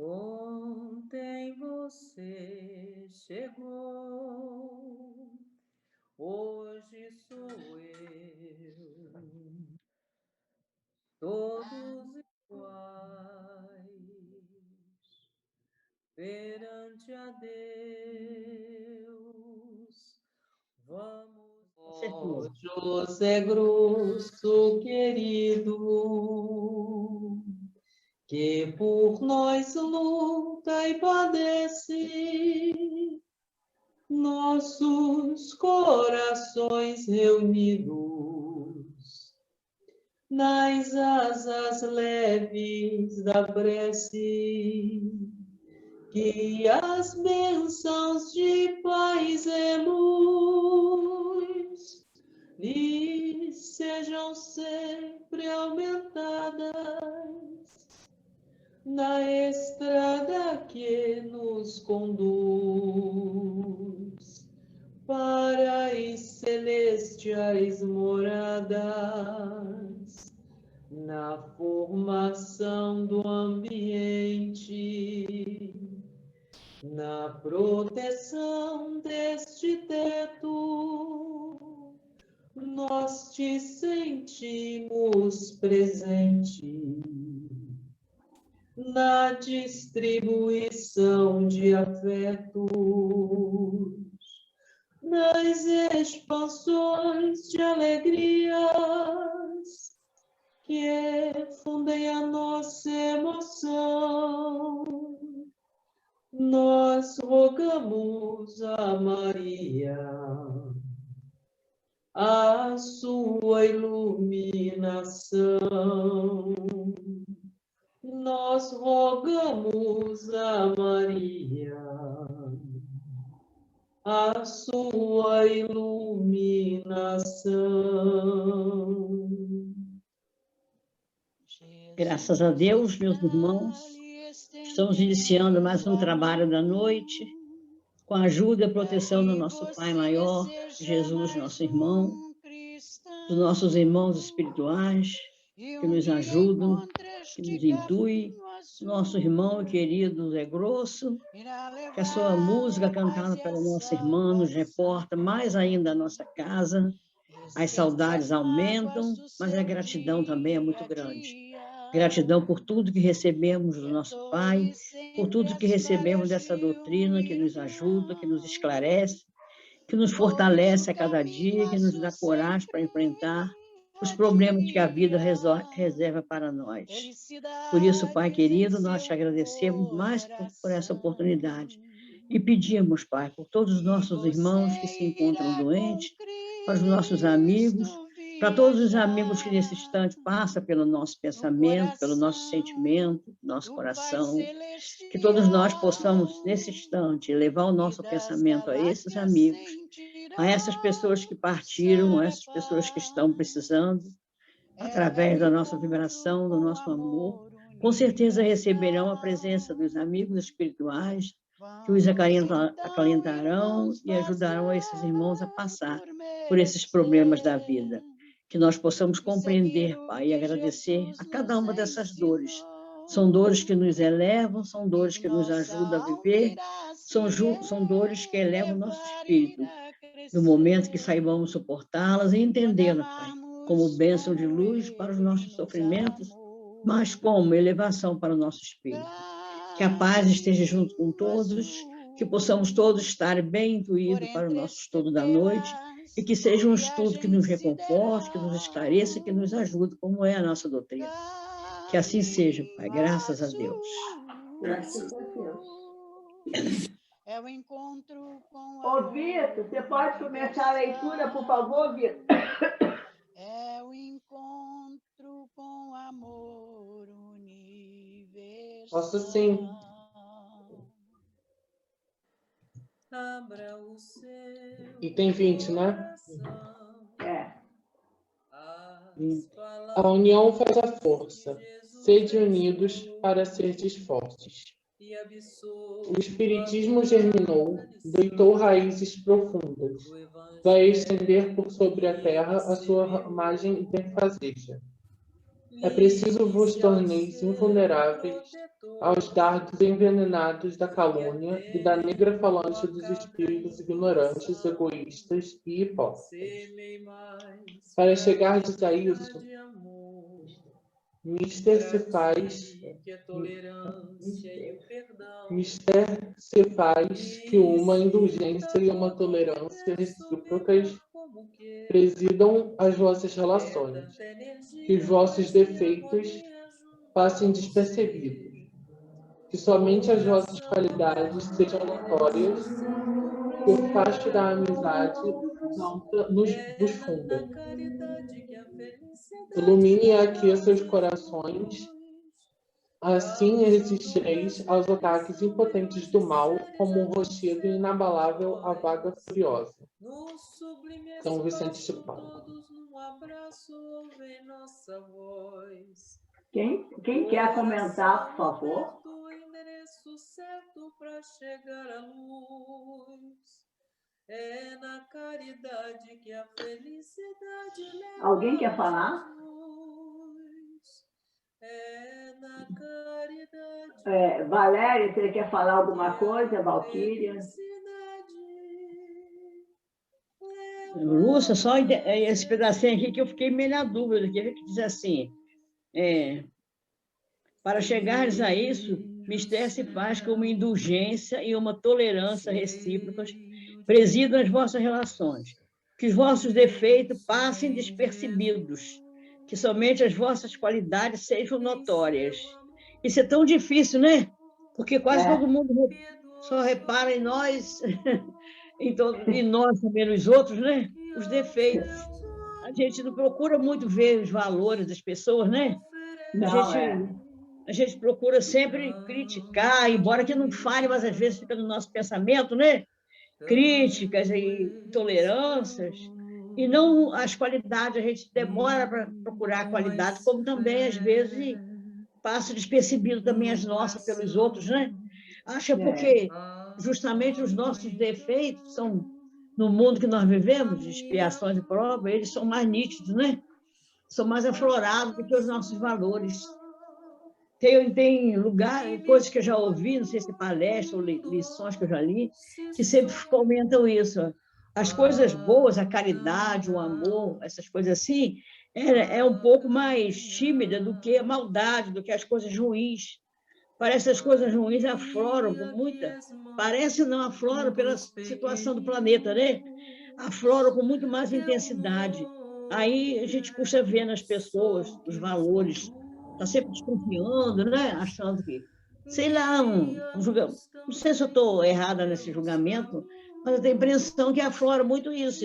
Ontem você chegou, hoje sou eu, todos iguais, perante a Deus, vamos. Ó José Grosso querido, que por nós luta e padece, nossos corações reunidos nas asas leves da prece, que as bênçãos de paz e luz lhe sejam sempre aumentadas na estrada que nos conduz para as celestiais moradas, na formação do ambiente, na proteção deste teto, nós te sentimos presente na distribuição de afetos, nas expansões de alegrias que fundem a nossa emoção. Nós rogamos a Maria, a sua iluminação. Nós rogamos a Maria, a sua iluminação. Graças a Deus, meus irmãos, estamos iniciando mais um trabalho da noite, com a ajuda e a proteção do nosso Pai Maior, Jesus, nosso irmão, dos nossos irmãos espirituais, que nos ajudam, que nos intuem, nosso irmão querido Zé Grosso, que a sua música cantada pela nossa irmã nos reporta mais ainda a nossa casa. As saudades aumentam, mas a gratidão também é muito grande. Gratidão por tudo que recebemos do nosso Pai, por tudo que recebemos dessa doutrina que nos ajuda, que nos esclarece, que nos fortalece a cada dia, que nos dá coragem para enfrentar os problemas que a vida reserva para nós. Por isso, Pai querido, nós te agradecemos mais por essa oportunidade. E pedimos, Pai, por todos os nossos irmãos que se encontram doentes, para os nossos amigos, para todos os amigos que nesse instante passam pelo nosso pensamento, pelo nosso sentimento, nosso coração, que todos nós possamos, nesse instante, levar o nosso pensamento a esses amigos, a essas pessoas que partiram, a essas pessoas que estão precisando, através da nossa vibração, do nosso amor. Com certeza receberão a presença dos amigos espirituais, que os acalentarão e ajudarão esses irmãos a passar por esses problemas da vida. Que nós possamos compreender, Pai, e agradecer a cada uma dessas dores. São dores que nos elevam, são dores que nos ajudam a viver, são dores que elevam o nosso espírito. No momento que saibamos suportá-las e entendê-las, Pai, como bênção de luz para os nossos sofrimentos, mas como elevação para o nosso espírito. Que a paz esteja junto com todos, que possamos todos estar bem intuídos para o nosso estudo da noite, e que seja um estudo que nos reconforte, que nos esclareça, que nos ajude, como é a nossa doutrina. Que assim seja, Pai, graças a Deus. Graças a Deus. É o encontro com Ô, Vitor, você pode começar a leitura, por favor, Vitor? É o encontro com amor universal. Posso sim. Abra o seu Item 20, né? É. A união faz a força. Sede unidos para serdes fortes. O Espiritismo germinou, deitou raízes profundas. Vai estender por sobre a terra a sua ramagem benfazeja. É preciso vos torneis invulneráveis aos dardos envenenados da calúnia e da negra falange dos espíritos ignorantes, egoístas e hipócritas. Para chegardes a isso, mister se faz que uma indulgência e uma tolerância recíprocas presidam as vossas relações, que os vossos defeitos passem despercebidos, que somente as vossas qualidades sejam notórias, que o facho da amizade vos funda. Ilumine e aqueça os corações, assim resistireis aos ataques impotentes do mal, como um rochedo inabalável à vaga furiosa. São Vicente de Paulo. Quem quer comentar, por favor? Alguém quer falar? Valéria, você quer falar alguma coisa? Valquíria? Lúcia, só esse pedacinho aqui que eu fiquei meio na dúvida, que diz assim, para chegares a isso, mister se faz com uma indulgência e uma tolerância recíprocas presidam as vossas relações, que os vossos defeitos passem despercebidos, que somente as vossas qualidades sejam notórias. Isso é tão difícil, né? Porque quase todo mundo só repara em nós, e nós também nos outros, né? Os defeitos. A gente não procura muito ver os valores das pessoas, né? A gente procura sempre criticar, embora que não fale, mas às vezes fica no nosso pensamento, né? Críticas e intolerâncias, e não as qualidades. A gente demora para procurar a qualidade, como também, às vezes, passa despercebido também as nossas pelos outros, né? Acha porque justamente os nossos defeitos são, no mundo que nós vivemos, de expiações e provas, eles são mais nítidos, né? São mais aflorados do que os nossos valores. Tem lugar, coisas que eu já ouvi, não sei se palestras ou lições que eu já li, que sempre comentam isso. As coisas boas, a caridade, o amor, essas coisas assim, é um pouco mais tímida do que a maldade, do que as coisas ruins. Parece que as coisas ruins afloram com muita... Parece não, afloram pela situação do planeta, né? Afloram com muito mais intensidade. Aí a gente custa ver nas pessoas os valores. Está sempre desconfiando, né? Achando que, sei lá, julgamento. Não sei se eu estou errada nesse julgamento, mas eu tenho a impressão que aflora muito isso,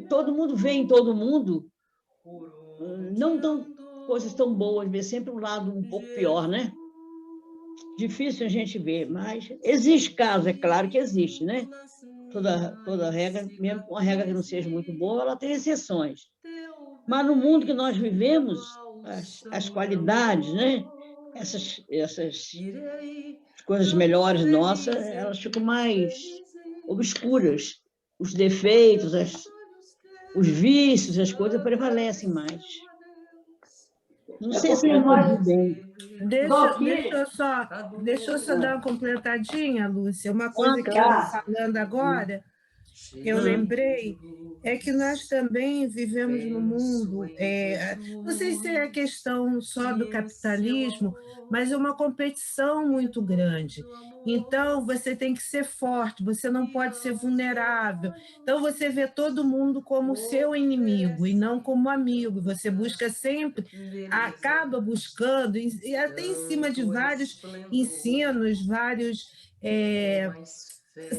todo mundo vê em todo mundo, não tão coisas tão boas, vê sempre um lado um pouco pior, né? Difícil a gente ver, mas existe casos, é claro que existe, né? Toda regra, mesmo com uma regra que não seja muito boa, ela tem exceções. Mas no mundo que nós vivemos, as qualidades, né? Essas coisas melhores nossas, elas ficam mais obscuras. Os defeitos, os vícios, as coisas prevalecem mais. Não sei se eu entendi bem. Deixa eu só dar uma completadinha, Lúcia. Uma coisa que eu estou falando agora, eu lembrei, é que nós também vivemos num mundo, não sei se é questão só do capitalismo, mas é uma competição muito grande. Então, você tem que ser forte, você não pode ser vulnerável. Então, você vê todo mundo como seu inimigo e não como amigo. Você busca sempre, acaba buscando, e até em cima de vários ensinos, vários...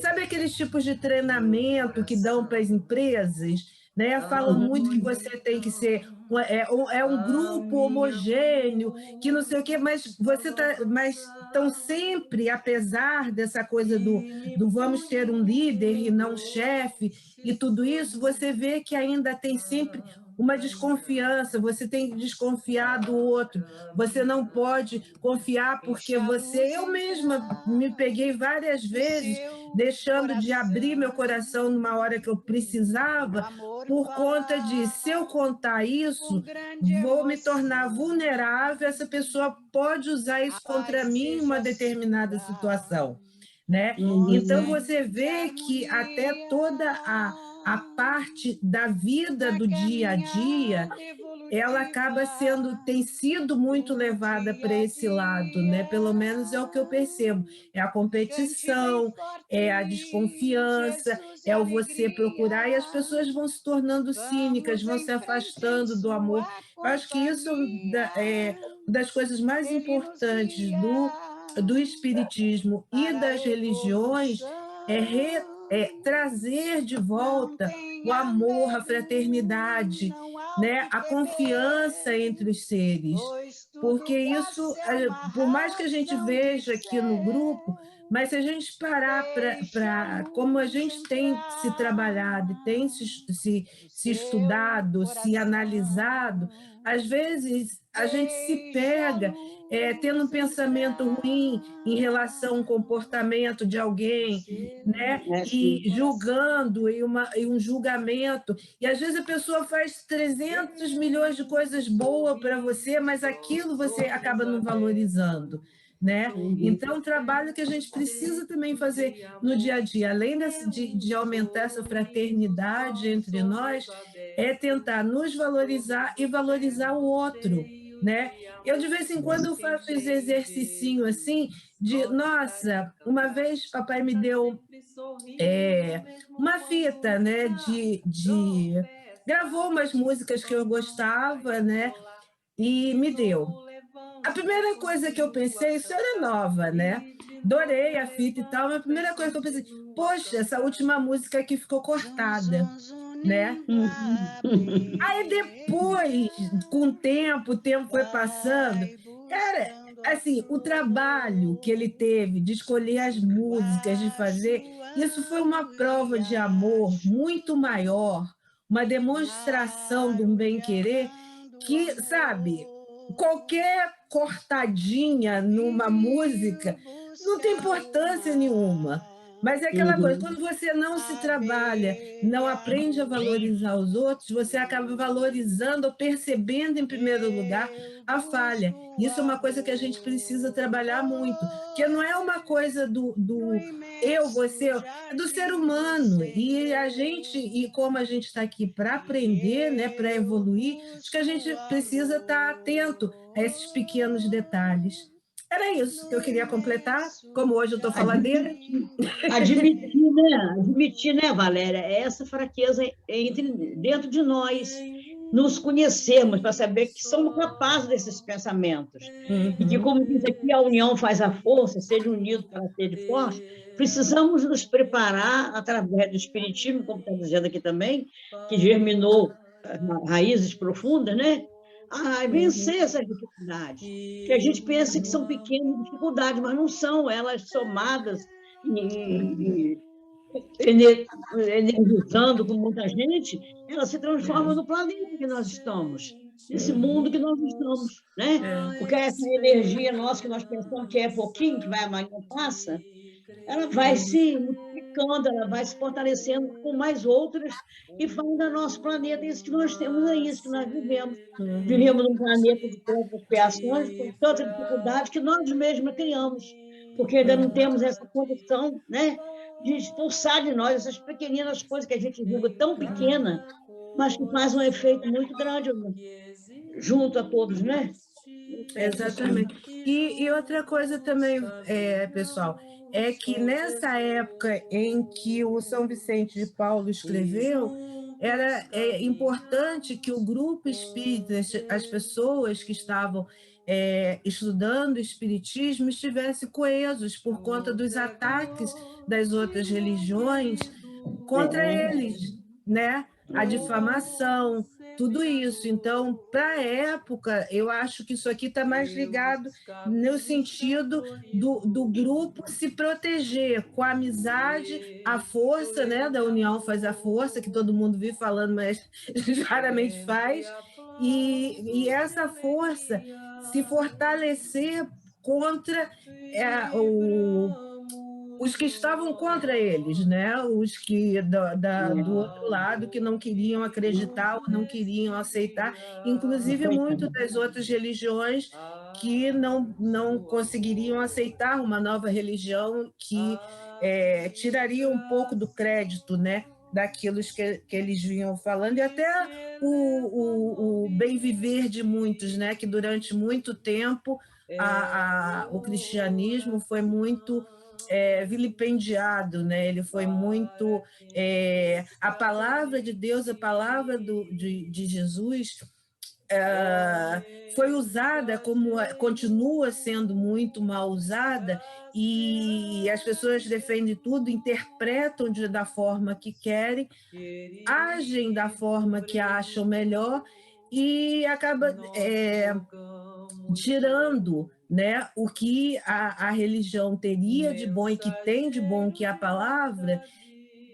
sabe aqueles tipos de treinamento que dão para as empresas, né? Falam muito que você tem que ser um grupo homogêneo, que não sei o quê, mas estão sempre, apesar dessa coisa do vamos ter um líder e não chefe, e tudo isso, você vê que ainda tem sempre uma desconfiança, você tem que desconfiar do outro, você não pode confiar porque eu mesma me peguei várias vezes deixando de abrir meu coração numa hora que eu precisava, por conta de, se eu contar isso, vou me tornar vulnerável, essa pessoa pode usar isso contra mim em uma determinada situação, né? Então, você vê que até toda a parte da vida do dia a dia, ela acaba tem sido muito levada para esse lado, né? Pelo menos é o que eu percebo. É a competição, é a desconfiança, é o você procurar, e as pessoas vão se tornando cínicas, vão se afastando do amor. Eu acho que isso é uma das coisas mais importantes do espiritismo e das religiões, é trazer de volta o amor, a fraternidade, né? A confiança entre os seres. Porque isso, por mais que a gente veja aqui no grupo, mas se a gente parar para como a gente tem se trabalhado, tem se estudado, se analisado, às vezes a gente se pega tendo um pensamento ruim em relação ao comportamento de alguém, né? E julgando, e um julgamento. E às vezes a pessoa faz 300 milhões de coisas boas para você, mas aquilo você acaba não valorizando, né? Então, o trabalho que a gente precisa também fazer no dia a dia, além de aumentar essa fraternidade entre nós, é tentar nos valorizar e valorizar o outro, né? Eu, de vez em quando, eu faço esse exercício assim, nossa, uma vez papai me deu uma fita, né, gravou umas músicas que eu gostava, né, e me deu. A primeira coisa que eu pensei, isso era nova, né? Adorei a fita e tal, mas a primeira coisa que eu pensei, poxa, essa última música aqui ficou cortada, né? Aí depois, com o tempo foi passando, cara, assim, o trabalho que ele teve de escolher as músicas, de fazer, isso foi uma prova de amor muito maior, uma demonstração de um bem-querer que, sabe, qualquer cortadinha numa música não tem importância nenhuma. Mas é aquela coisa, quando você não se trabalha, não aprende a valorizar os outros, você acaba valorizando ou percebendo, em primeiro lugar, a falha. Isso é uma coisa que a gente precisa trabalhar muito, porque não é uma coisa do eu, você, é do ser humano. E a gente, e como a gente está aqui para aprender, né, para evoluir, acho que a gente precisa estar atento a esses pequenos detalhes. Era isso que eu queria completar, como hoje eu estou faladeira. Admitir, né, Valéria, essa fraqueza dentro de nós, nos conhecermos para saber que somos capazes desses pensamentos. E que, como diz aqui, a união faz a força, ser unido para ser forte, precisamos nos preparar através do espiritismo, como está dizendo aqui também, que germinou raízes profundas, né? A vencer essas dificuldades, que a gente pensa que são pequenas dificuldades, mas não são, elas somadas e energizando com muita gente, elas se transformam no planeta que nós estamos, nesse mundo que nós estamos, né? Porque essa energia nossa que nós pensamos que é pouquinho, que vai amanhã passa, ela vai se multiplicando, ela vai se fortalecendo com mais outras e fazendo do nosso planeta isso que nós temos aí, isso que nós vivemos. Vivemos num planeta de tantas criações, com tanta dificuldade que nós mesmos criamos, porque ainda não temos essa condição, né, de expulsar de nós essas pequeninas coisas que a gente julga tão pequena, mas que faz um efeito muito grande junto a todos, né? Exatamente. E outra coisa também, pessoal, é que nessa época em que o São Vicente de Paulo escreveu, era importante que o grupo espírita, as pessoas que estavam estudando o espiritismo, estivessem coesos por conta dos ataques das outras religiões contra eles, né? A difamação, tudo isso. Então, para a época, eu acho que isso aqui está mais ligado no sentido do grupo se proteger com a amizade, a força, né, da união faz a força, que todo mundo vive falando, mas raramente faz, e essa força se fortalecer contra os que estavam contra eles, né? Os que do outro lado que não queriam acreditar ou não queriam aceitar, inclusive muito das outras religiões que não conseguiriam aceitar uma nova religião que tiraria um pouco do crédito, né, daquilo que eles vinham falando, e até o bem viver de muitos, né, que durante muito tempo o cristianismo foi muito vilipendiado, né? Ele foi muito a palavra de Deus, a palavra de Jesus foi usada como continua sendo muito mal usada, e as pessoas defendem tudo, interpretam da forma que querem, agem da forma que acham melhor e acaba tirando, né, o que a religião teria de bom e que tem de bom, que é a palavra,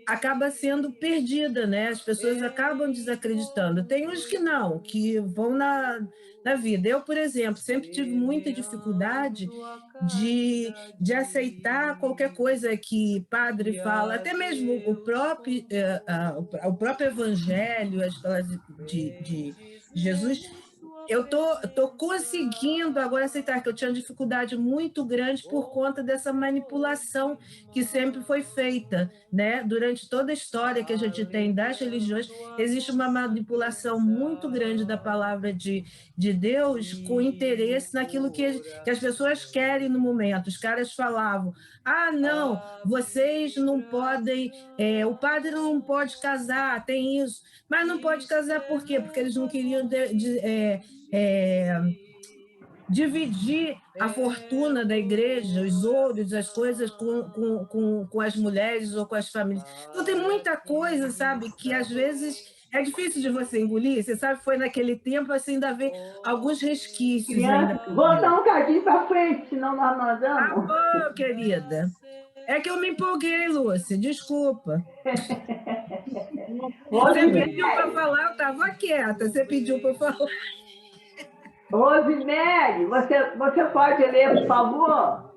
acaba sendo perdida, né? As pessoas acabam desacreditando. Tem uns que não, que vão na vida. Eu, por exemplo, sempre tive muita dificuldade de aceitar qualquer coisa que padre fala, até mesmo o próprio evangelho de Jesus. Eu tô conseguindo agora aceitar que eu tinha dificuldade muito grande por conta dessa manipulação que sempre foi feita, né? Durante toda a história que a gente tem das religiões, existe uma manipulação muito grande da palavra de Deus com interesse naquilo que as pessoas querem no momento. Os caras falavam, não, vocês não podem, o padre não pode casar, tem isso, mas não pode casar por quê? Porque eles não queriam dividir a fortuna da igreja, os ouros, as coisas com as mulheres ou com as famílias. Então tem muita coisa, sabe, que às vezes é difícil de você engolir. Você sabe, foi naquele tempo, assim, ainda vê alguns resquícios ainda. Volta um cadinho para frente, senão nós andamos. Tá bom, querida. É que eu me empolguei, Lúcia, desculpa. Você pediu para falar, eu estava quieta. Você pediu para falar. Rosemary, você pode ler, por favor?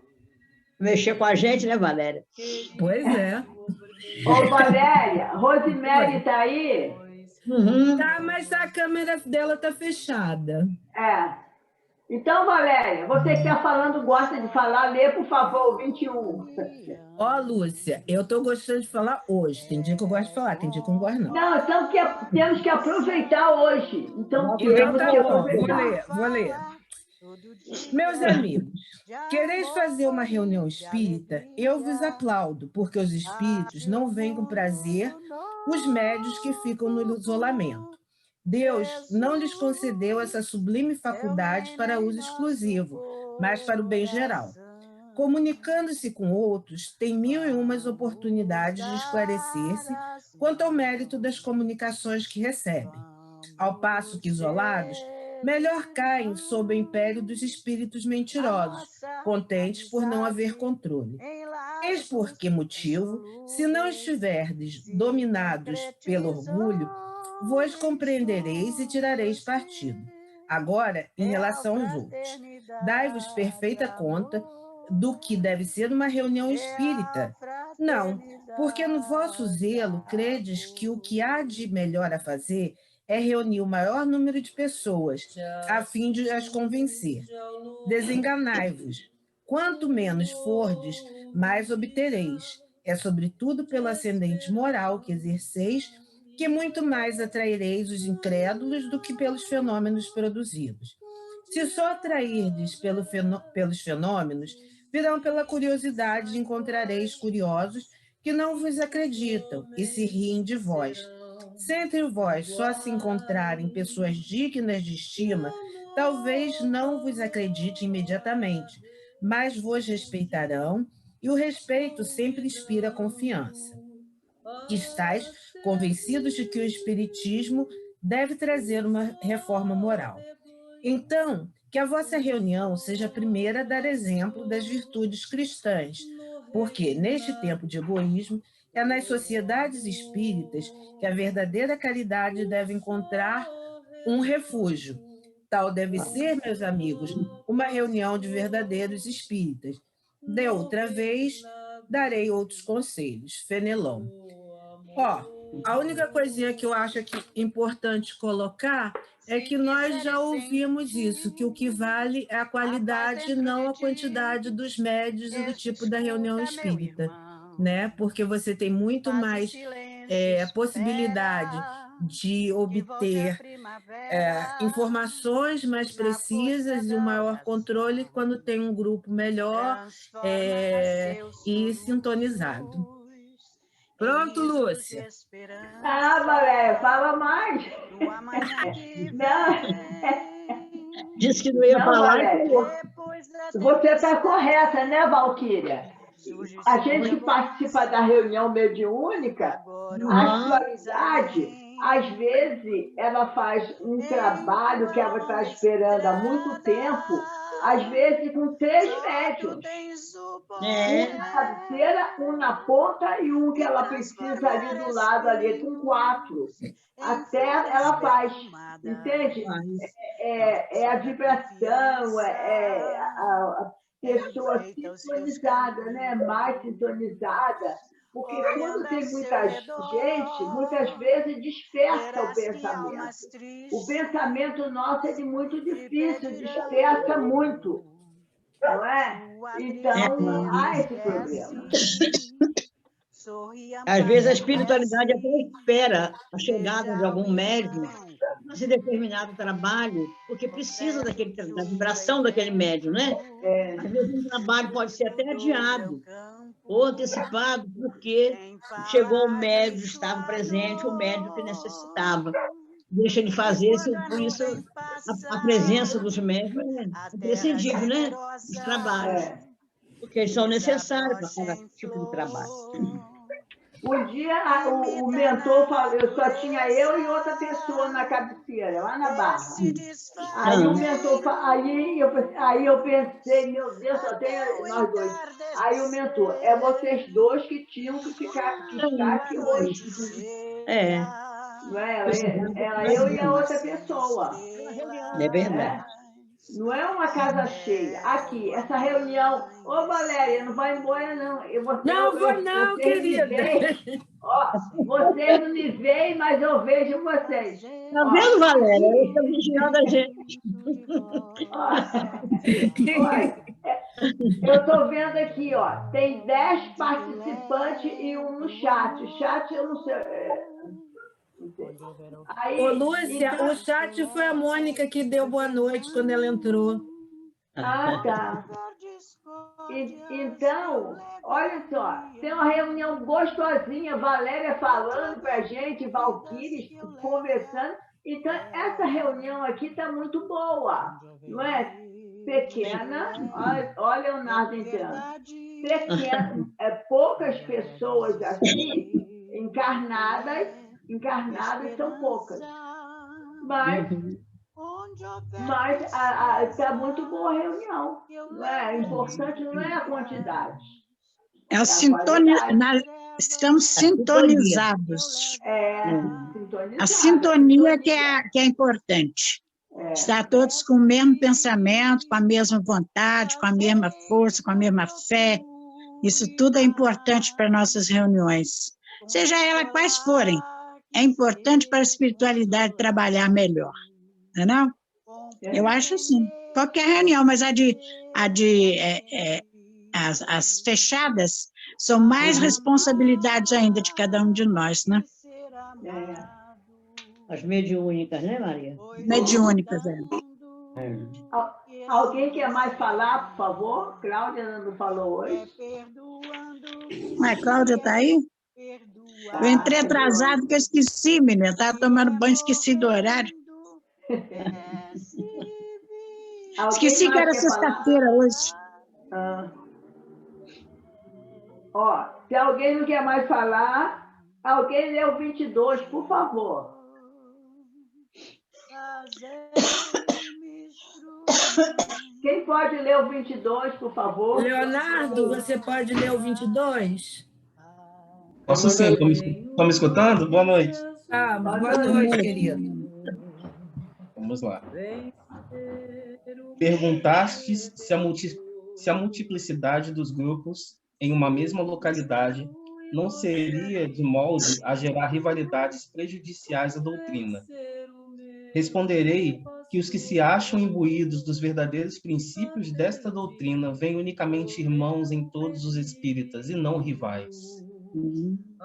Mexer com a gente, né, Valéria? Pois é. Ô, Valéria, Rosemary está aí? Uhum. Tá, mas a câmera dela está fechada. Então, Valéria, você que está falando, gosta de falar, lê, por favor, o 21. Ó, Lúcia, eu estou gostando de falar hoje. Tem dia que eu gosto de falar, tem dia que eu não gosto, não. Não, então temos que aproveitar hoje. Então tá bom, vou ler. Meus amigos, quereis fazer uma reunião espírita? Eu vos aplaudo, porque os espíritos não veem com prazer os médios que ficam no isolamento. Deus não lhes concedeu essa sublime faculdade para uso exclusivo, mas para o bem geral. Comunicando-se com outros, tem 1001 oportunidades de esclarecer-se quanto ao mérito das comunicações que recebem. Ao passo que isolados, melhor caem sob o império dos espíritos mentirosos, contentes por não haver controle. Eis por que motivo, se não estiverdes dominados pelo orgulho, vos compreendereis e tirareis partido. Agora, em relação aos outros, dai-vos perfeita conta do que deve ser uma reunião espírita. Não, porque no vosso zelo credes que o que há de melhor a fazer é reunir o maior número de pessoas, a fim de as convencer. Desenganai-vos. Quanto menos fordes, mais obtereis. É sobretudo pelo ascendente moral que exerceis que muito mais atraireis os incrédulos do que pelos fenômenos produzidos. Se só atrairdes pelos fenômenos, virão pela curiosidade e encontrareis curiosos que não vos acreditam e se riem de vós. Se entre vós só se encontrarem pessoas dignas de estima, talvez não vos acredite imediatamente, mas vos respeitarão, e o respeito sempre inspira confiança. Estais convencidos de que o espiritismo deve trazer uma reforma moral. Então, que a vossa reunião seja a primeira a dar exemplo das virtudes cristãs, porque, neste tempo de egoísmo, é nas sociedades espíritas que a verdadeira caridade deve encontrar um refúgio. Tal deve ser, meus amigos, uma reunião de verdadeiros espíritas. De outra vez, darei outros conselhos. Fenelon. Ó, a única coisinha que eu acho que é importante colocar é que nós já ouvimos isso, que o que vale é a qualidade, não a quantidade dos médios e do tipo da reunião espírita, né? Porque você tem muito mais possibilidade de obter informações mais precisas e um maior controle quando tem um grupo melhor e sintonizado. Pronto, Lúcia? Ah, Valéria, fala mais. Não. Disse que não ia falar. Valéria, você está correta, né, Valquíria? A gente que participa da reunião mediúnica, a espiritualidade, às vezes, ela faz um trabalho que ela está esperando há muito tempo, às vezes com 3 médiuns. Um na cabeceira, um na ponta e um que ela precisa ali do lado, ali, com 4. Até ela faz, entende? É a vibração, a pessoa sintonizada, né? Mais sintonizada, porque quando tem muita gente, muitas vezes dispersa o pensamento. O pensamento nosso é muito difícil, dispersa muito, não é? Então, há esse problema. Às vezes a espiritualidade até espera a chegada de algum médium nesse determinado trabalho, porque precisa da vibração daquele médium, né? Às vezes um trabalho pode ser até adiado ou antecipado, porque chegou o médium, estava presente, o médium que necessitava. Deixa de fazer, por isso a presença dos médicos é imprescindível, né? Os trabalhos, porque eles são necessários para cada tipo de trabalho. Um dia o mentor falou, só tinha eu e outra pessoa na cabeceira, lá na Barra. Aí o mentor, aí eu pensei, meu Deus, só tem nós 2. Aí o mentor, é vocês 2 que tinham que estar aqui hoje. Não Era eu e a outra pessoa. É verdade. Não é uma casa cheia. Aqui, essa reunião... Ô, Valéria, não vai embora, não. Não vou não, querida. Vocês não me veem, mas eu vejo vocês. Tá vendo, Valéria? Eles estão vigiando a gente. Eu estou vendo aqui, ó, tem 10 participantes e um no chat. O chat eu não sei... Aí, ô, Lúcia, então... o chat foi a Mônica que deu boa noite quando ela entrou. Ah, tá. Então, olha só, tem uma reunião gostosinha, Valéria falando para a gente, Valquíria conversando. Então, essa reunião aqui está muito boa, não é? Pequena, olha o Leonardo entrando. Pequena, poucas pessoas assim, encarnadas são poucas. Mas está muito boa a reunião. Não é? O importante não é a quantidade. É a sintonia. Estamos sintonizados. A sintonia que é importante. Estar todos com o mesmo pensamento, com a mesma vontade, com a mesma força, com a mesma fé. Isso tudo é importante para nossas reuniões. Seja elas quais forem. É importante para a espiritualidade trabalhar melhor. Não é não? Eu acho sim. Qualquer reunião, mas as fechadas são mais responsabilidades ainda de cada um de nós, né? As mediúnicas, né, Maria? Mediúnicas, Alguém quer mais falar, por favor? Cláudia não falou hoje. Mas Cláudia está aí? Eu entrei atrasado porque eu esqueci, menina. Estava tomando banho, esqueci do horário. Esqueci que era sexta-feira hoje. Se alguém não quer mais falar, alguém lê o 22, por favor. Quem pode ler o 22, por favor? Leonardo, você pode ler o 22? Posso sim. Estão me escutando? Boa noite. Boa noite, querido. Vamos lá. Perguntastes se a multiplicidade dos grupos em uma mesma localidade não seria de molde a gerar rivalidades prejudiciais à doutrina. Responderei que os que se acham imbuídos dos verdadeiros princípios desta doutrina veem unicamente irmãos em todos os espíritas e não rivais.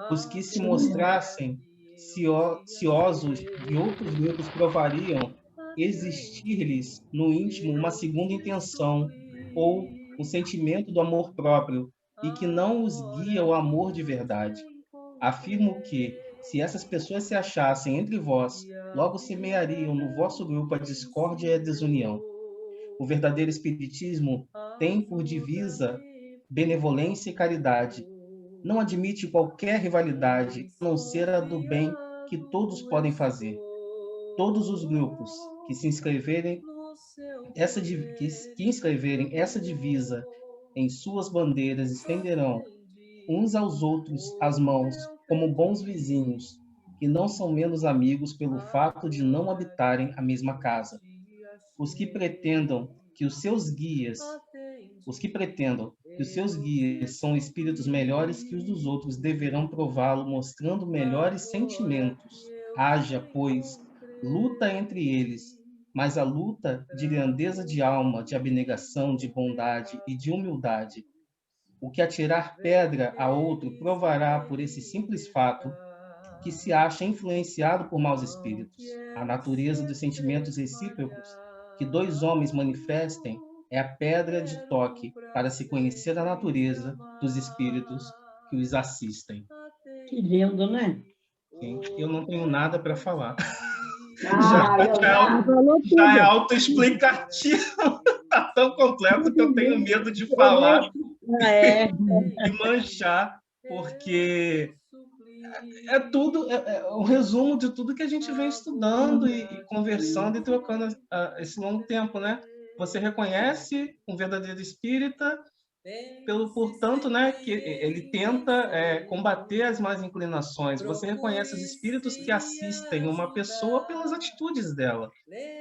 Os que se mostrassem ciosos de outros grupos provariam existir-lhes no íntimo uma segunda intenção ou um sentimento do amor próprio e que não os guia o amor de verdade. Afirmo que, se essas pessoas se achassem entre vós, logo semeariam no vosso grupo a discórdia e a desunião. O verdadeiro espiritismo tem por divisa benevolência e caridade. Não admite qualquer rivalidade, a não ser a do bem que todos podem fazer. Todos os grupos que inscreverem essa divisa em suas bandeiras estenderão uns aos outros as mãos como bons vizinhos, que não são menos amigos pelo fato de não habitarem a mesma casa. Os que pretendam que os seus guias são espíritos melhores que os dos outros deverão prová-lo mostrando melhores sentimentos. Haja, pois, luta entre eles, mas a luta de grandeza de alma, de abnegação, de bondade e de humildade. O que atirar pedra a outro provará por esse simples fato que se acha influenciado por maus espíritos. A natureza dos sentimentos recíprocos que dois homens manifestem é a pedra de toque para se conhecer a natureza dos espíritos que os assistem. Que lindo, né? Sim, eu não tenho nada para falar. Já é autoexplicativo. Está tão completo que eu tenho medo de falar e manchar, porque é tudo, é um resumo de tudo que a gente vem estudando e conversando e trocando esse longo tempo, né? Você reconhece um verdadeiro espírita portanto, né, que ele tenta combater as más inclinações. Você reconhece os espíritos que assistem uma pessoa pelas atitudes dela,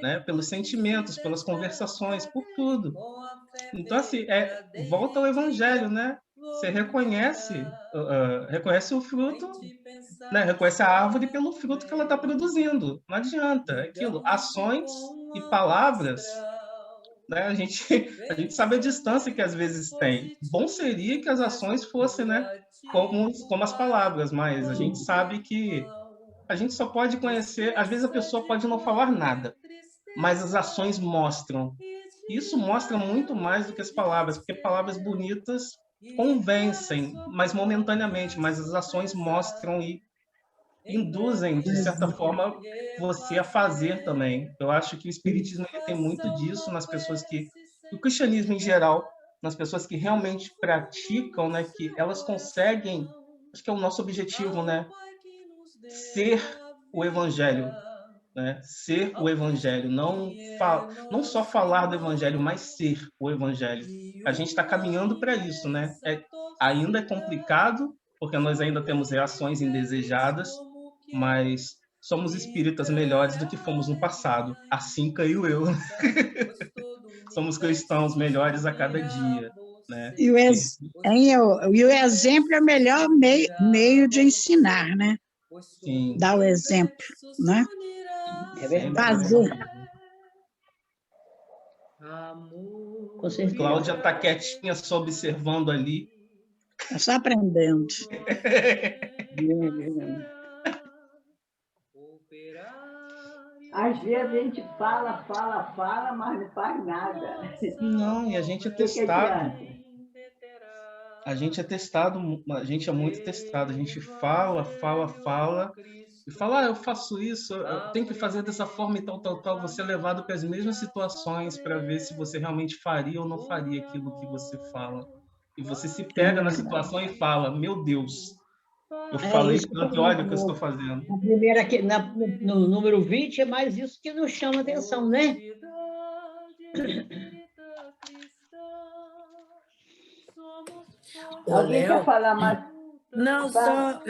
né, pelos sentimentos, pelas conversações, por tudo. Então, assim, volta ao Evangelho, né? Você reconhece o fruto, né? Reconhece a árvore pelo fruto que ela está produzindo. Não adianta, aquilo. Ações e palavras, né? A gente sabe a distância que às vezes tem. Bom seria que as ações fossem, né, como as palavras, mas a gente sabe que a gente só pode conhecer, às vezes a pessoa pode não falar nada, mas as ações mostram. Isso mostra muito mais do que as palavras, porque palavras bonitas convencem, mas momentaneamente, mas as ações mostram e induzem, de certa forma, você a fazer também. Eu acho que o espiritismo tem muito disso nas pessoas o cristianismo em geral, nas pessoas que realmente praticam, né, que elas conseguem, acho que é o nosso objetivo, né, ser o Evangelho, né, ser o Evangelho, não só falar do Evangelho, mas ser o Evangelho. A gente está caminhando para isso, né? Ainda é complicado, porque nós ainda temos reações indesejadas, mas somos espíritas melhores do que fomos no passado. Assim creio eu. Somos cristãos melhores a cada dia, né? E o exemplo é o melhor meio de ensinar, né? Sim. Dar o exemplo, né? É verdade. Fazer. Com certeza. Cláudia está quietinha, só observando ali. Está só aprendendo. Às vezes a gente fala, mas não faz nada. Não, e a gente é testado. A gente é testado, a gente é muito testado. A gente fala, e fala, eu faço isso, eu tenho que fazer dessa forma e tal. Você é levado para as mesmas situações para ver se você realmente faria ou não faria aquilo que você fala. E você se pega na situação e fala, meu Deus, Eu falei que não é teórico que eu estou fazendo. Na primeira, no número 20, é mais isso que nos chama a atenção, né? Alguém quer falar mais? Não, só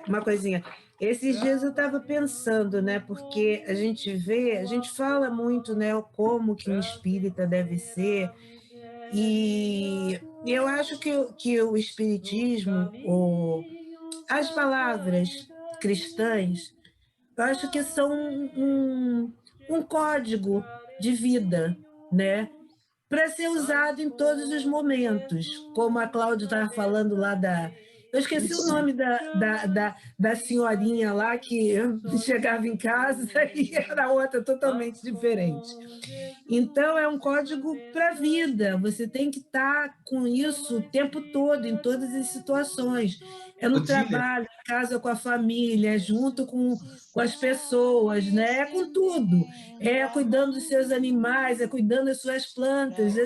uma coisinha. Esses dias eu estava pensando, né? Porque a gente fala muito, né? Como que um espírita deve ser. E eu acho que o espiritismo, as palavras cristãs, eu acho que são um código de vida, né? Para ser usado em todos os momentos, como a Cláudia estava falando lá da... Eu esqueci o nome da senhorinha lá que chegava em casa e era outra totalmente diferente. Então, é um código para a vida. Você tem que estar com isso o tempo todo, em todas as situações. É no trabalho, em casa com a família, junto com as pessoas, né? É com tudo. É cuidando dos seus animais, é cuidando das suas plantas. Você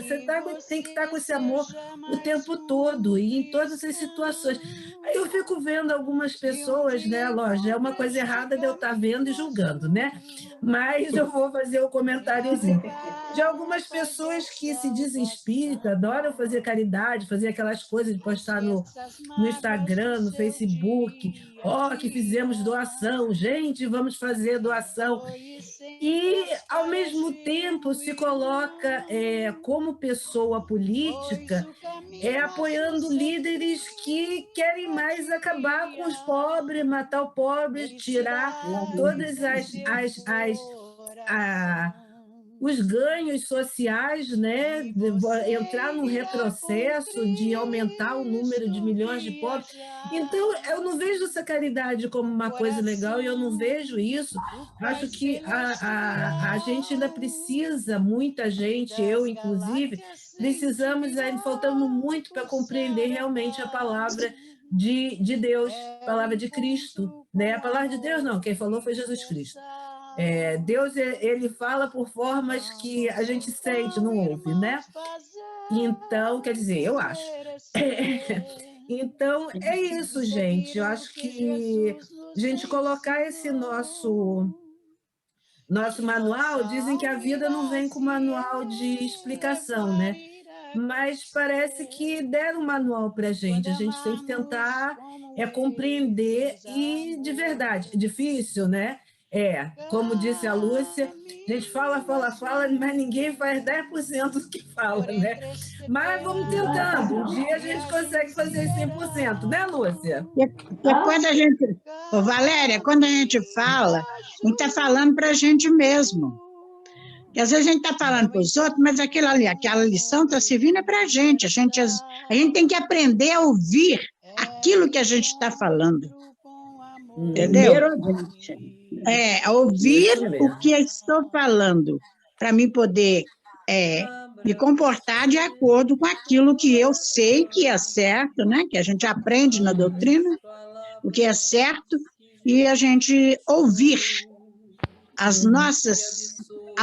tem que estar com esse amor o tempo todo e em todas as situações. Aí eu fico vendo algumas pessoas, né? Lógico, é uma coisa errada de eu estar vendo e julgando, né? Mas eu vou fazer o comentáriozinho. De algumas pessoas que se dizem espírita, adoram fazer caridade, fazer aquelas coisas de postar no Instagram, no Facebook, que fizemos doação, gente, vamos fazer doação. E, ao mesmo tempo, se coloca como pessoa política, apoiando líderes que querem mais acabar com os pobres, matar o pobre, tirar todas os ganhos sociais, né? Entrar num retrocesso de aumentar o número de milhões de pobres. Então, eu não vejo essa caridade como uma coisa legal e eu não vejo isso. Acho que a gente ainda precisa, muita gente, eu inclusive, precisamos, faltando muito para compreender realmente a palavra de Deus, a palavra de Cristo, né? A palavra de Deus não, quem falou foi Jesus Cristo. Deus, ele fala por formas que a gente sente, não ouve, né? Então, quer dizer, eu acho. Então, é isso, gente. Eu acho que a gente colocar esse nosso manual, dizem que a vida não vem com manual de explicação, né? Mas parece que deram um manual para a gente tem que tentar compreender e, de verdade, é difícil, né? Como disse a Lúcia, a gente fala, mas ninguém faz 10% do que fala, né? Mas vamos tentando, um dia a gente consegue fazer 100%, né, Lúcia? Quando a gente... Valéria, quando a gente fala, a gente está falando para a gente mesmo. Porque às vezes a gente está falando para os outros, mas aquela lição está servindo para a gente. A gente tem que aprender a ouvir aquilo que a gente está falando. Entendeu? Ouvir o que eu estou falando, para mim poder me comportar de acordo com aquilo que eu sei que é certo, né? Que a gente aprende na doutrina, o que é certo, e a gente ouvir a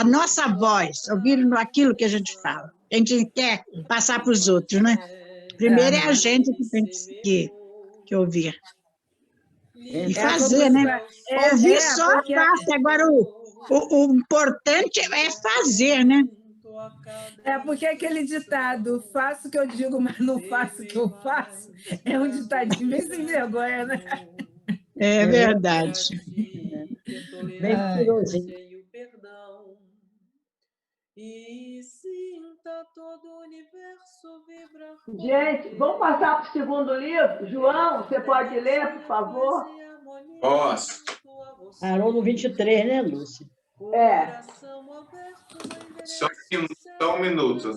nossa voz, ouvir aquilo que a gente fala. A gente quer passar para os outros, né? Primeiro é a gente que tem que ouvir. E fazer, né? Ouvir só fácil. Agora, o importante é fazer, né? Porque aquele ditado, faço o que eu digo, mas não faço o que eu faço, é um ditadinho bem sem vergonha, né? É verdade. Bem pirosinho. E sinta todo o universo vibrar. Gente, vamos passar para o segundo livro? João, você pode ler, por favor? Posso. Parou no 23, né, Lúcia? Só um minuto.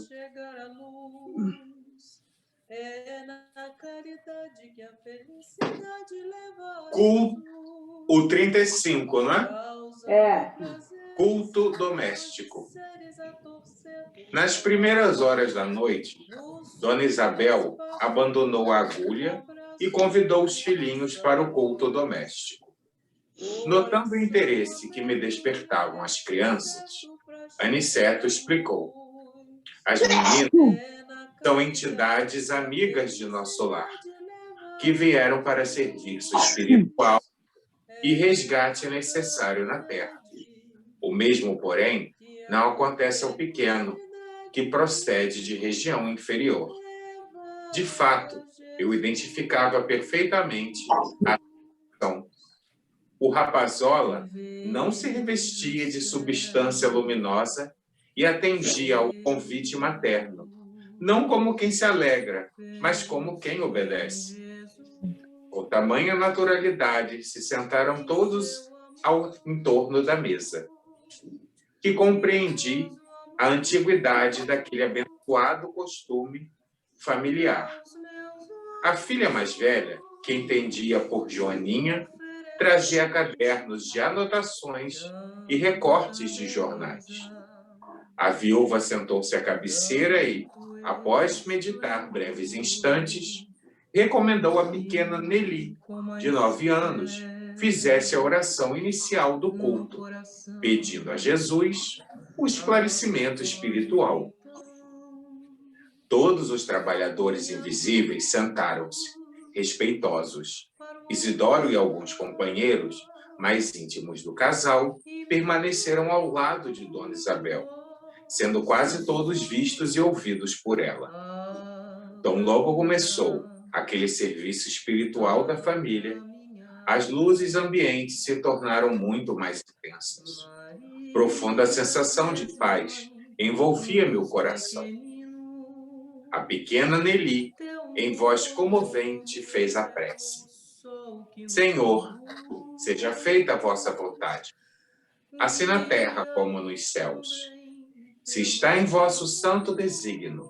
O 35, não é? Culto doméstico. Nas primeiras horas da noite, Dona Isabel abandonou a agulha e convidou os filhinhos para o culto doméstico. Notando o interesse que me despertavam as crianças, Aniceto explicou. As meninas são entidades amigas de nosso lar, que vieram para serviço espiritual e resgate necessário na terra. O mesmo, porém, não acontece ao pequeno, que procede de região inferior. De fato, eu identificava perfeitamente a ação. O rapazola não se revestia de substância luminosa e atendia ao convite materno, não como quem se alegra, mas como quem obedece. Com tamanha naturalidade, se sentaram todos em torno da mesa, que compreendi a antiguidade daquele abençoado costume familiar. A filha mais velha, que entendia por Joaninha, trazia cadernos de anotações e recortes de jornais. A viúva sentou-se à cabeceira e, após meditar breves instantes, recomendou à pequena Nelly, de 9 anos, fizesse a oração inicial do culto, pedindo a Jesus o esclarecimento espiritual. Todos os trabalhadores invisíveis sentaram-se, respeitosos. Isidoro e alguns companheiros, mais íntimos do casal, permaneceram ao lado de Dona Isabel, sendo quase todos vistos e ouvidos por ela. Então, logo começou aquele serviço espiritual da família, as luzes ambientes se tornaram muito mais intensas. Profunda sensação de paz envolvia meu coração. A pequena Nelly, em voz comovente, fez a prece. Senhor, seja feita a vossa vontade, assim na terra como nos céus. Se está em vosso santo desígnio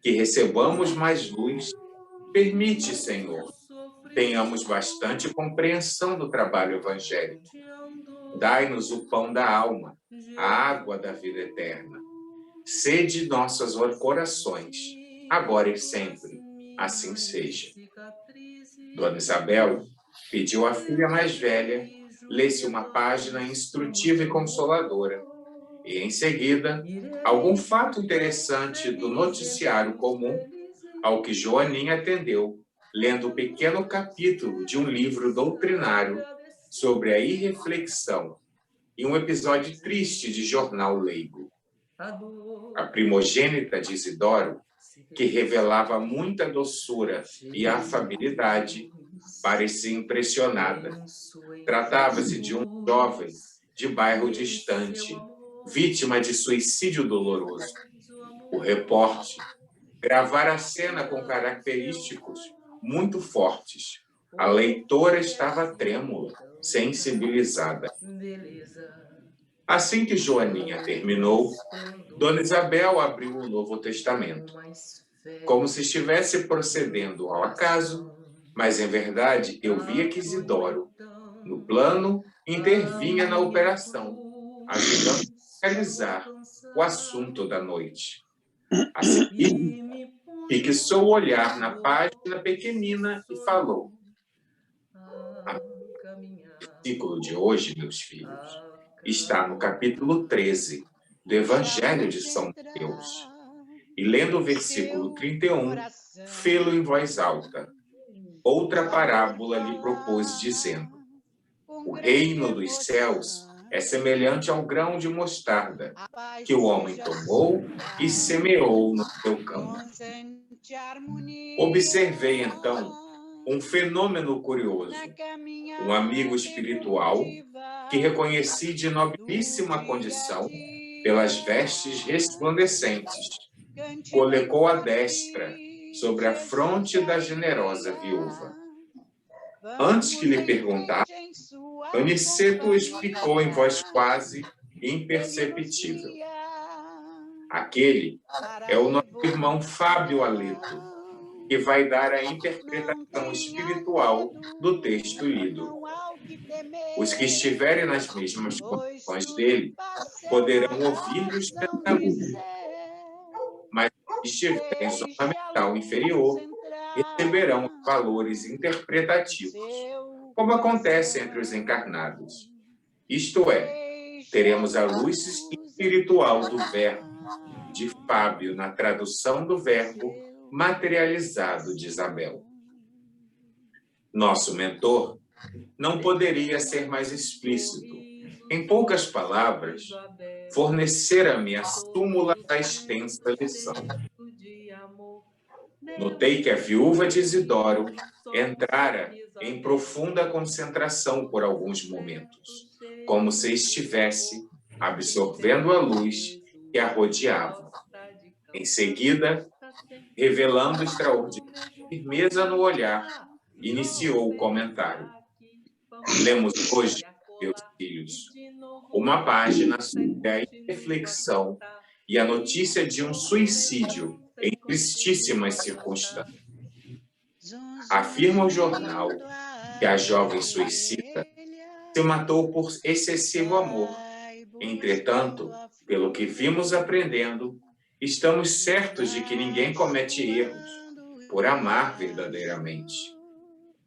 que recebamos mais luz, permite, Senhor, tenhamos bastante compreensão do trabalho evangélico. Dai-nos o pão da alma, a água da vida eterna. Sede nossos corações, agora e sempre. Assim seja. Dona Isabel pediu à filha mais velha lesse uma página instrutiva e consoladora, e, em seguida, algum fato interessante do noticiário comum, ao que Joaninha atendeu, lendo o pequeno capítulo de um livro doutrinário sobre a irreflexão e um episódio triste de jornal leigo. A primogênita de Isidoro, que revelava muita doçura e afabilidade, parecia impressionada. Tratava-se de um jovem de bairro distante, vítima de suicídio doloroso. O repórter gravara a cena com característicos muito fortes. A leitora estava trêmula, sensibilizada. Assim que Joaninha terminou, Dona Isabel abriu o Novo Testamento, como se estivesse procedendo ao acaso, mas, em verdade, eu via que Isidoro, no plano, intervinha na operação, ajudando a realizar o assunto da noite. A seguir, fixou o olhar na página pequenina e falou: o versículo de hoje, meus filhos, está no capítulo 13 do Evangelho de São Mateus. E lendo o versículo 31, fê-lo em voz alta. Outra parábola lhe propôs, dizendo: o reino dos céus é semelhante ao grão de mostarda, que o homem tomou e semeou no seu campo. Observei, então, um fenômeno curioso. Um amigo espiritual, que reconheci de nobilíssima condição pelas vestes resplandecentes, colocou a destra sobre a fronte da generosa viúva. Antes que lhe perguntasse, Aniceto explicou em voz quase imperceptível: aquele é o nosso irmão Fábio Aleto, que vai dar a interpretação espiritual do texto lido. Os que estiverem nas mesmas condições dele poderão ouvir os pensamentos, mas os que estiverem em zona mental inferior receberão os valores interpretativos, como acontece entre os encarnados. Isto é, teremos a luz espiritual do verbo de Fábio na tradução do verbo materializado de Isabel. Nosso mentor não poderia ser mais explícito. Em poucas palavras, fornecera-me a súmula da extensa lição. Notei que a viúva de Isidoro entrara em profunda concentração por alguns momentos, como se estivesse absorvendo a luz que a rodeava. Em seguida, revelando extraordinária firmeza no olhar, iniciou o comentário. Lemos hoje, meus filhos, uma página sobre a reflexão e a notícia de um suicídio em tristíssimas circunstâncias. Afirma o jornal que a jovem suicida se matou por excessivo amor. Entretanto, pelo que vimos aprendendo, estamos certos de que ninguém comete erros por amar verdadeiramente.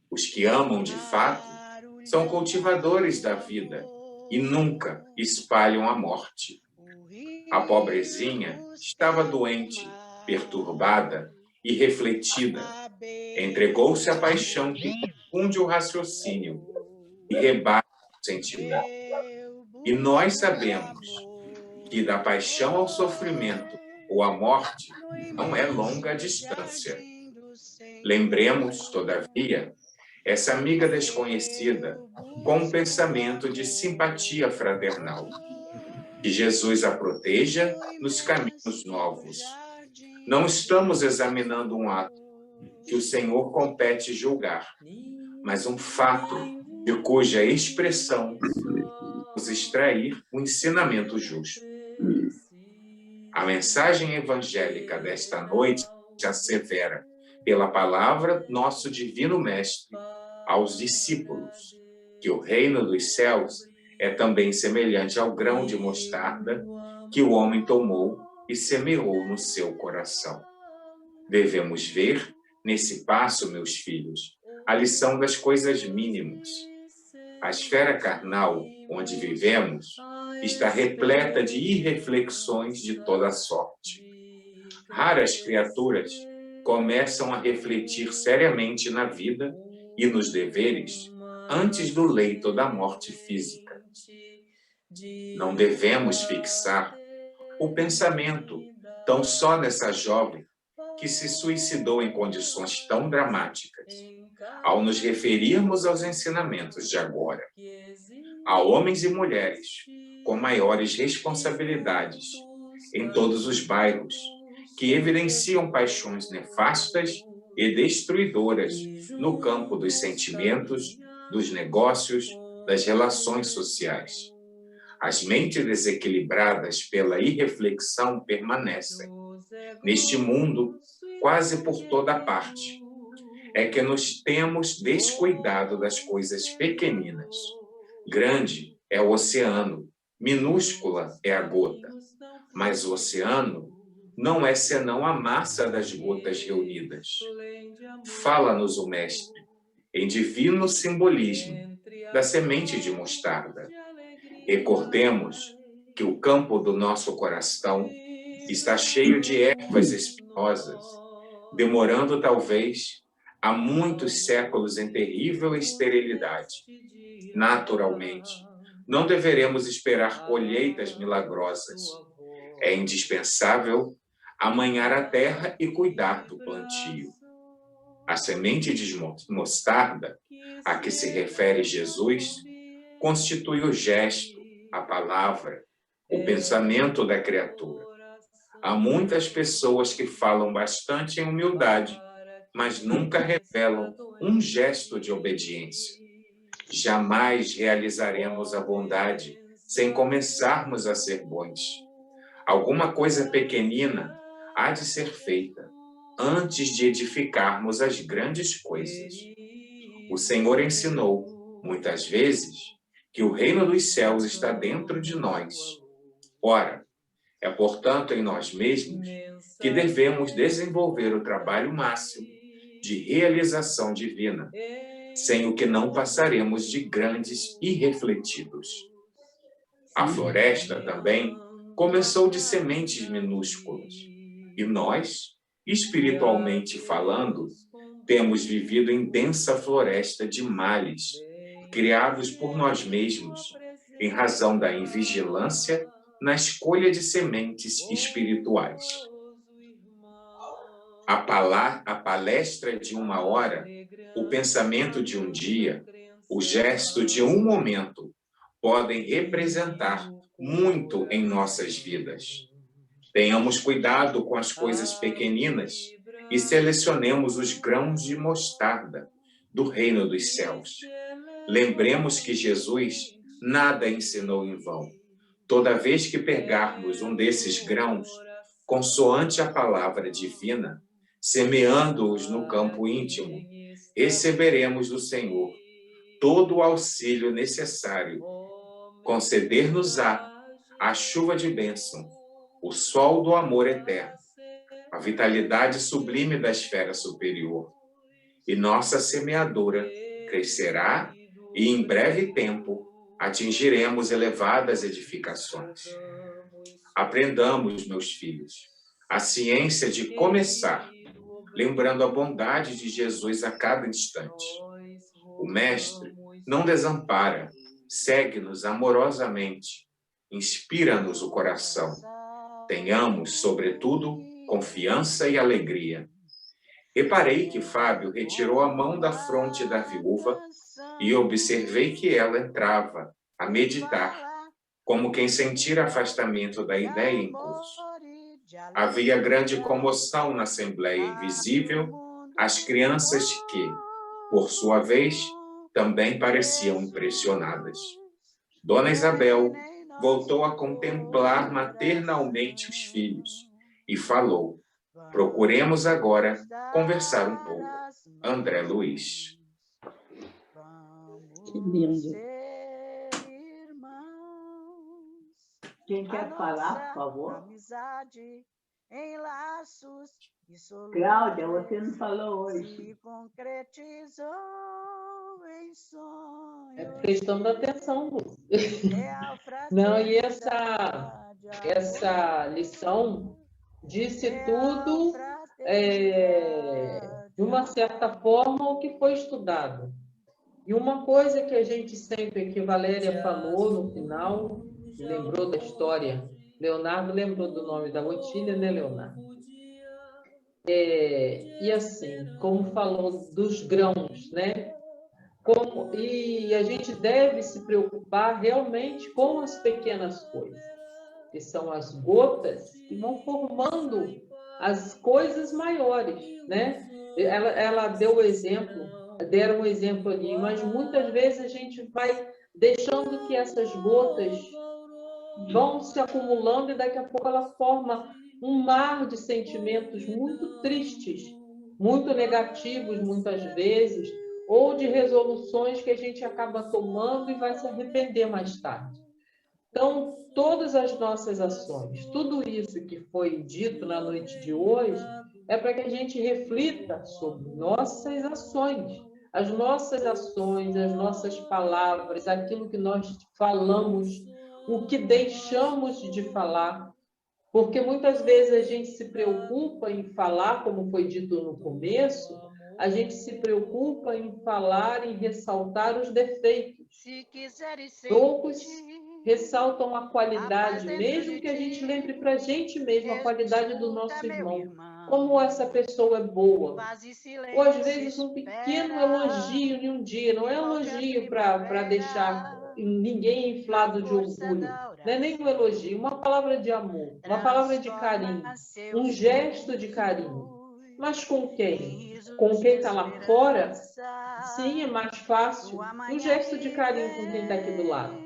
Os que amam de fato são cultivadores da vida e nunca espalham a morte. A pobrezinha estava doente, perturbada e refletida. Entregou-se à paixão que confunde o raciocínio e rebate o sentimento. E nós sabemos que da paixão ao sofrimento ou à morte não é longa a distância. Lembremos, todavia, essa amiga desconhecida com um pensamento de simpatia fraternal. Que Jesus a proteja nos caminhos novos. Não estamos examinando um ato que o Senhor compete julgar, mas um fato de cuja expressão vamos extrair o ensinamento justo. A mensagem evangélica desta noite assevera, pela palavra nosso divino Mestre, aos discípulos, que o reino dos céus é também semelhante ao grão de mostarda que o homem tomou e semeou no seu coração. Devemos ver, nesse passo, meus filhos, a lição das coisas mínimas. A esfera carnal, onde vivemos, está repleta de irreflexões de toda sorte. Raras criaturas começam a refletir seriamente na vida e nos deveres antes do leito da morte física. Não devemos fixar o pensamento tão só nessa jovem que se suicidou em condições tão dramáticas, ao nos referirmos aos ensinamentos de agora. Há homens e mulheres com maiores responsabilidades em todos os bairros, que evidenciam paixões nefastas e destruidoras no campo dos sentimentos, dos negócios, das relações sociais. As mentes desequilibradas pela irreflexão permanecem neste mundo quase por toda parte. É que nos temos descuidado das coisas pequeninas. Grande é o oceano, minúscula é a gota. Mas o oceano não é senão a massa das gotas reunidas. Fala-nos o Mestre, em divino simbolismo, da semente de mostarda. Recordemos que o campo do nosso coração está cheio de ervas espinosas, demorando talvez há muitos séculos em terrível esterilidade. Naturalmente, não deveremos esperar colheitas milagrosas. É indispensável amanhar a terra e cuidar do plantio. A semente de mostarda, a que se refere Jesus, constitui o gesto, a palavra, o pensamento da criatura. Há muitas pessoas que falam bastante em humildade, mas nunca revelam um gesto de obediência. Jamais realizaremos a bondade sem começarmos a ser bons. Alguma coisa pequenina há de ser feita antes de edificarmos as grandes coisas. O Senhor ensinou, muitas vezes, que o reino dos céus está dentro de nós. Ora, é portanto em nós mesmos que devemos desenvolver o trabalho máximo de realização divina, sem o que não passaremos de grandes irrefletidos. A floresta também começou de sementes minúsculas, e nós, espiritualmente falando, Temos vivido em densa floresta de males, criados por nós mesmos, em razão da invigilância na escolha de sementes espirituais. A palestra de uma hora, o pensamento de um dia, o gesto de um momento, podem representar muito em nossas vidas. Tenhamos cuidado com as coisas pequeninas e selecionemos os grãos de mostarda do reino dos céus. Lembremos que Jesus nada ensinou em vão. Toda vez que pegarmos um desses grãos, consoante a palavra divina, semeando-os no campo íntimo, receberemos do Senhor todo o auxílio necessário. Conceder-nos-á a chuva de bênção, o sol do amor eterno, a vitalidade sublime da esfera superior. E nossa semeadura crescerá e, em breve tempo, atingiremos elevadas edificações. Aprendamos, meus filhos, a ciência de começar, lembrando a bondade de Jesus a cada instante. O Mestre não desampara, segue-nos amorosamente, inspira-nos o coração. Tenhamos, sobretudo, confiança e alegria. Reparei que Fábio retirou a mão da fronte da viúva e observei que ela entrava a meditar, como quem sentira afastamento da ideia em curso. Havia grande comoção na Assembleia Invisível, as crianças que, por sua vez, também pareciam impressionadas. Dona Isabel voltou a contemplar maternalmente os filhos e falou: procuremos agora conversar um pouco. André Luiz. Que lindo. Quem quer falar, por favor? Cláudia, você não falou hoje. É prestando atenção, não, e essa lição disse tudo, de uma certa forma, o que foi estudado. E uma coisa que a gente sempre, que Valéria falou no final, lembrou da história, Leonardo lembrou do nome da Otília, né, Leonardo? E assim, como falou dos grãos, né? E a gente deve se preocupar realmente com as pequenas coisas, que são as gotas que vão formando as coisas maiores, né? Ela deu o exemplo, deram um exemplo ali, mas muitas vezes a gente vai deixando que essas gotas vão se acumulando e daqui a pouco ela forma um mar de sentimentos muito tristes, muito negativos muitas vezes, ou de resoluções que a gente acaba tomando e vai se arrepender mais tarde. Então, todas as nossas ações, tudo isso que foi dito na noite de hoje, é para que a gente reflita sobre nossas ações, as nossas palavras, aquilo que nós falamos, o que deixamos de falar, porque muitas vezes a gente se preocupa em falar, como foi dito no começo, a gente se preocupa em falar, em ressaltar os defeitos. Poucos ressaltam a qualidade, mesmo que a gente lembre para a gente mesmo a qualidade do nosso irmão, como essa pessoa é boa. Ou às vezes um pequeno elogio em um dia, não é elogio para deixar ninguém inflado de orgulho, não é nem um elogio, uma palavra de amor, uma palavra de carinho, um gesto de carinho. Mas com quem? Com quem está lá fora? Sim, é mais fácil. Um gesto de carinho com quem está aqui do lado.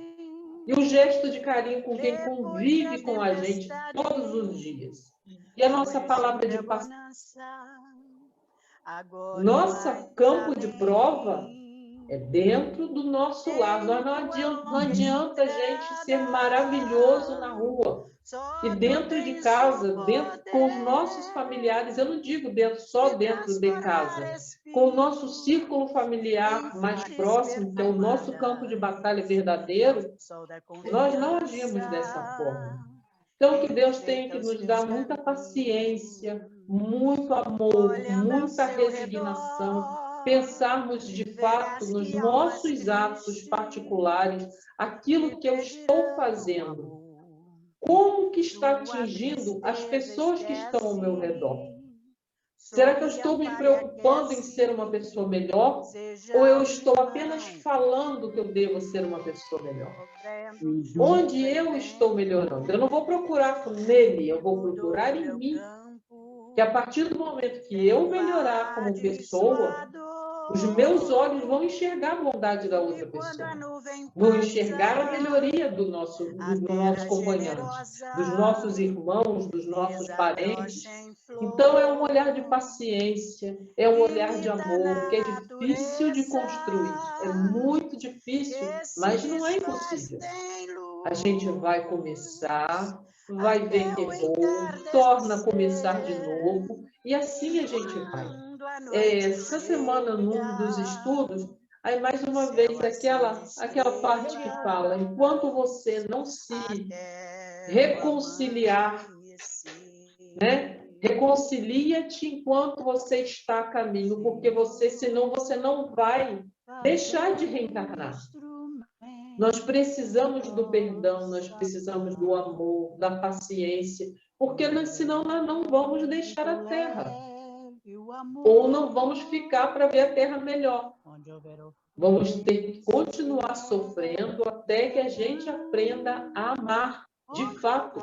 E um gesto de carinho com quem convive com a gente todos os dias. E a nossa palavra de paz. Nosso campo de prova é dentro do nosso lar. Não adianta a gente ser maravilhoso na rua. E dentro de casa, com os nossos familiares, eu não digo só dentro de casa, com o nosso círculo familiar mais próximo, que é o nosso campo de batalha verdadeiro, nós não agimos dessa forma. Então, que Deus tenha que nos dar muita paciência, muito amor, muita resignação, pensarmos de fato nos nossos atos particulares, aquilo que eu estou fazendo, como que está atingindo as pessoas que estão ao meu redor. Será que eu estou me preocupando em ser uma pessoa melhor? Ou eu estou apenas falando que eu devo ser uma pessoa melhor? Onde eu estou melhorando? Eu não vou procurar nele, eu vou procurar em mim. Que a partir do momento que eu melhorar como pessoa, os meus olhos vão enxergar a bondade da outra pessoa. Vão enxergar a melhoria dos nossos companheiros, dos nossos irmãos, dos nossos parentes. Então, é um olhar de paciência, é um olhar de amor, que é difícil de construir. É muito difícil, mas não é impossível. A gente vai começar, vai ver que errou, torna a começar de novo, e assim a gente vai. Essa semana, num dos estudos, aí mais uma vez, aquela parte que fala, enquanto você não se reconciliar, né? Reconcilia-te enquanto você está a caminho, porque senão você não vai deixar de reencarnar. Nós precisamos do perdão, nós precisamos do amor, da paciência, porque senão nós não vamos deixar a Terra. Ou não vamos ficar para ver a Terra melhor. Vamos ter que continuar sofrendo até que a gente aprenda a amar. De fato,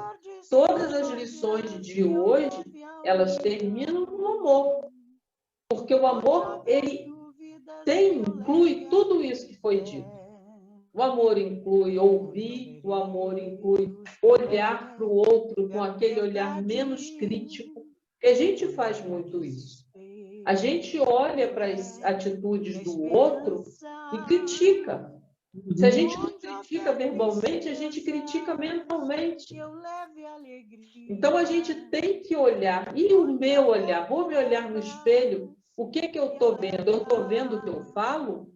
todas as lições de hoje, elas terminam com o amor. Porque o amor, ele inclui tudo isso que foi dito. O amor inclui ouvir, o amor inclui olhar para o outro com aquele olhar menos crítico. E a gente faz muito isso. A gente olha para as atitudes do outro e critica. Se a gente não critica verbalmente, a gente critica mentalmente. Então, a gente tem que olhar. E o meu olhar? Vou me olhar no espelho. O que eu estou vendo? Eu estou vendo o que eu falo?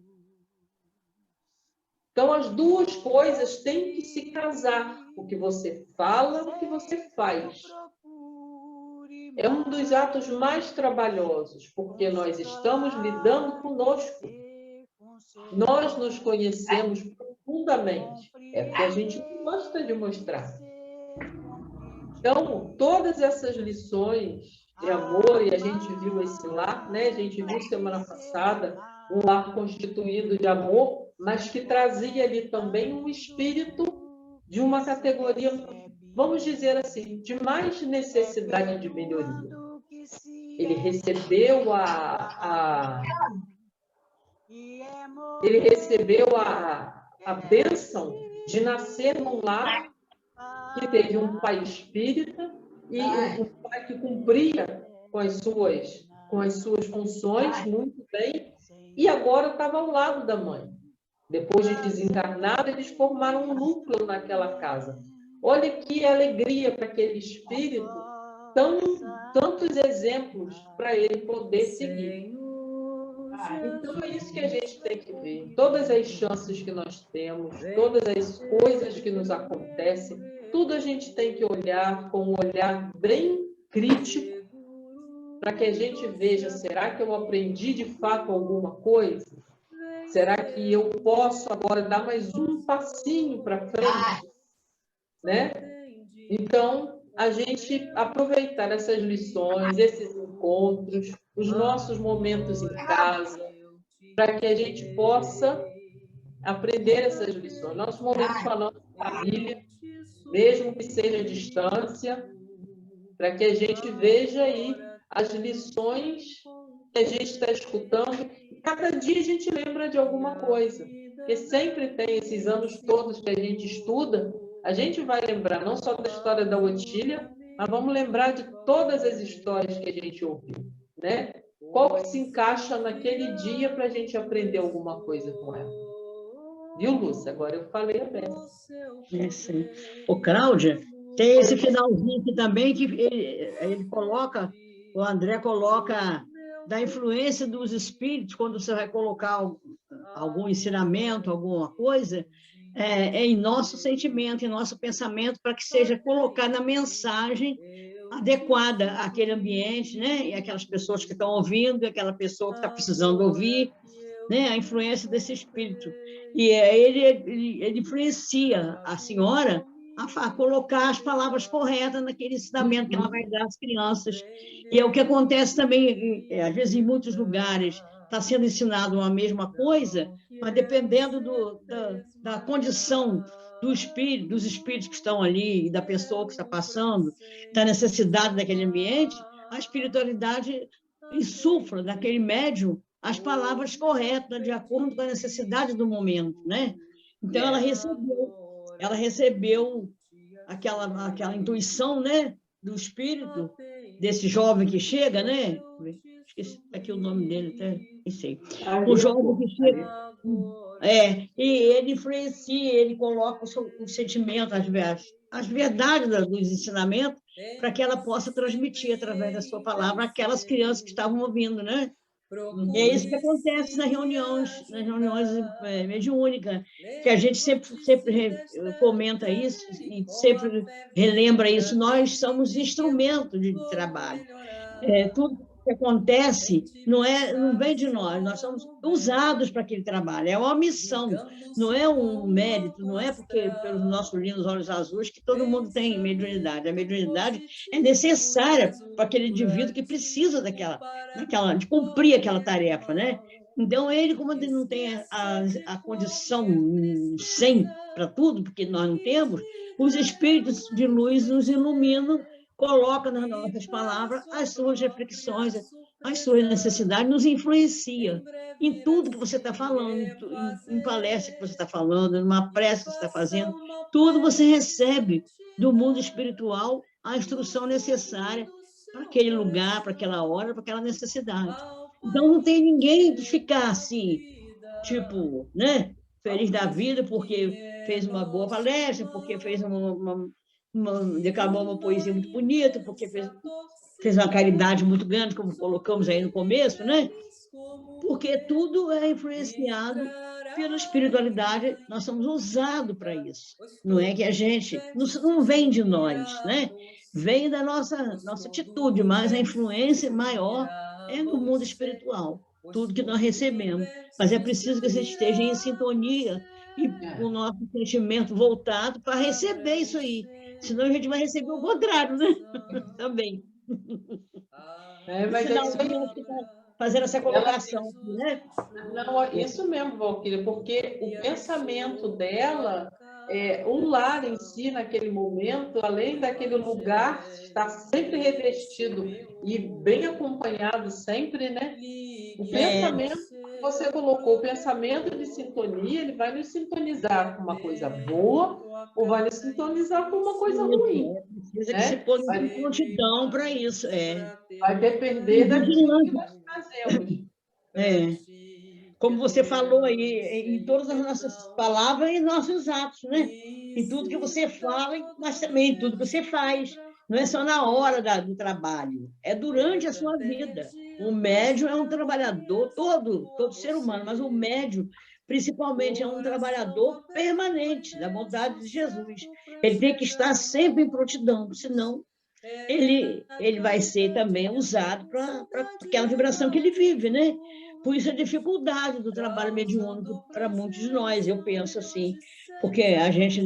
Então, as duas coisas têm que se casar. O que você fala, o que você faz. É um dos atos mais trabalhosos, porque nós estamos lidando conosco. Nós nos conhecemos profundamente. É porque a gente gosta de mostrar. Então, todas essas lições de amor, e a gente viu esse lar, né? A gente viu semana passada um lar constituído de amor, mas que trazia ali também um espírito de uma categoria, vamos dizer assim, de mais necessidade de melhoria. Ele recebeu a bênção de nascer num lar que teve um pai espírita e um pai que cumpria com as suas funções muito bem, e agora estava ao lado da mãe. Depois de desencarnado, eles formaram um núcleo naquela casa. Olha que alegria para aquele espírito, tantos exemplos para ele poder seguir. Então, é isso que a gente tem que ver. Todas as chances que nós temos, todas as coisas que nos acontecem, tudo a gente tem que olhar com um olhar bem crítico para que a gente veja, será que eu aprendi de fato alguma coisa? Será que eu posso agora dar mais um passinho para frente? Né? Então, a gente aproveitar essas lições, esses encontros, os nossos momentos em casa, para que a gente possa aprender essas lições. Nossos momentos com a nossa família, mesmo que seja à distância, para que a gente veja aí as lições que a gente está escutando. Cada dia a gente lembra de alguma coisa, porque sempre tem esses anos todos que a gente estuda, a gente vai lembrar não só da história da Otília, mas vamos lembrar de todas as histórias que a gente ouviu, né? Qual que se encaixa naquele dia para a gente aprender alguma coisa com ela. Viu, Lúcia? Agora eu falei a peça. Ô, Cláudia, tem esse finalzinho aqui também que ele coloca, o André coloca da influência dos espíritos, quando você vai colocar algum ensinamento, alguma coisa, em nosso sentimento, em nosso pensamento, para que seja colocada a mensagem adequada àquele ambiente, né? E aquelas pessoas que estão ouvindo, aquela pessoa que está precisando ouvir, né? A influência desse espírito. E ele influencia a senhora a colocar as palavras corretas naquele ensinamento que ela vai dar às crianças. E é o que acontece também, às vezes, em muitos lugares, está sendo ensinado uma mesma coisa, mas dependendo da condição dos espíritos que estão ali, e da pessoa que está passando, da necessidade daquele ambiente, a espiritualidade insufla daquele médium as palavras corretas, de acordo com a necessidade do momento, né? Então, ela recebeu aquela intuição, né, do espírito, desse jovem que chega, né? Esqueci aqui o nome dele, até nem sei. O jovem que chega... e ele influencia, ele coloca o sentimento, as verdades dos ensinamentos, para que ela possa transmitir, através da sua palavra, aquelas crianças que estavam ouvindo, né? E é isso que acontece nas reuniões mediúnicas, que a gente sempre comenta isso e sempre relembra isso. Nós somos instrumento de trabalho. Tudo que acontece não vem de nós somos usados para aquele trabalho. É uma missão, não é um mérito, não é porque pelos nossos lindos olhos azuis que todo mundo tem mediunidade. A mediunidade é necessária para aquele indivíduo que precisa de cumprir aquela tarefa, né? Então, como ele não tem a condição 100 para tudo, porque nós não temos, os espíritos de luz nos iluminam, coloca nas nossas palavras as suas reflexões, as suas necessidades, nos influencia em tudo que você está falando, em palestra que você está falando, numa prece que você está fazendo, tudo você recebe do mundo espiritual a instrução necessária para aquele lugar, para aquela hora, para aquela necessidade. Então, não tem ninguém que ficar assim, tipo, né, feliz da vida porque fez uma boa palestra, porque fez declamou uma poesia muito bonita, porque fez uma caridade muito grande, como colocamos aí no começo, né? Porque tudo é influenciado pela espiritualidade, nós somos usados para isso. Não é que a gente... Não vem de nós, né? Vem da nossa atitude, mas a influência maior é no mundo espiritual, tudo que nós recebemos. Mas é preciso que a gente esteja em sintonia e o nosso sentimento voltado para receber isso aí. Senão a gente vai receber o contrário, né? Também. Mas fazendo essa colocação, né? Não, isso mesmo, Valquíria, porque o pensamento dela, o lar em si, naquele momento, além daquele lugar estar sempre revestido e bem acompanhado sempre, né? O pensamento que você colocou, o pensamento de sintonia, ele vai nos sintonizar com uma coisa boa ou vai nos sintonizar com uma coisa ruim. Precisa que se pôr em prontidão para isso. Vai depender daquilo que nós fazemos. Como você falou aí, em todas as nossas palavras e nossos atos, né? Em tudo que você fala, mas também em tudo que você faz. Não é só na hora do trabalho, é durante a sua vida. O médium é um trabalhador, todo ser humano, mas o médium, principalmente, é um trabalhador permanente da vontade de Jesus. Ele tem que estar sempre em prontidão, senão ele vai ser também usado para aquela vibração que ele vive, né? Por isso a dificuldade do trabalho mediúnico para muitos de nós, eu penso assim, porque a gente,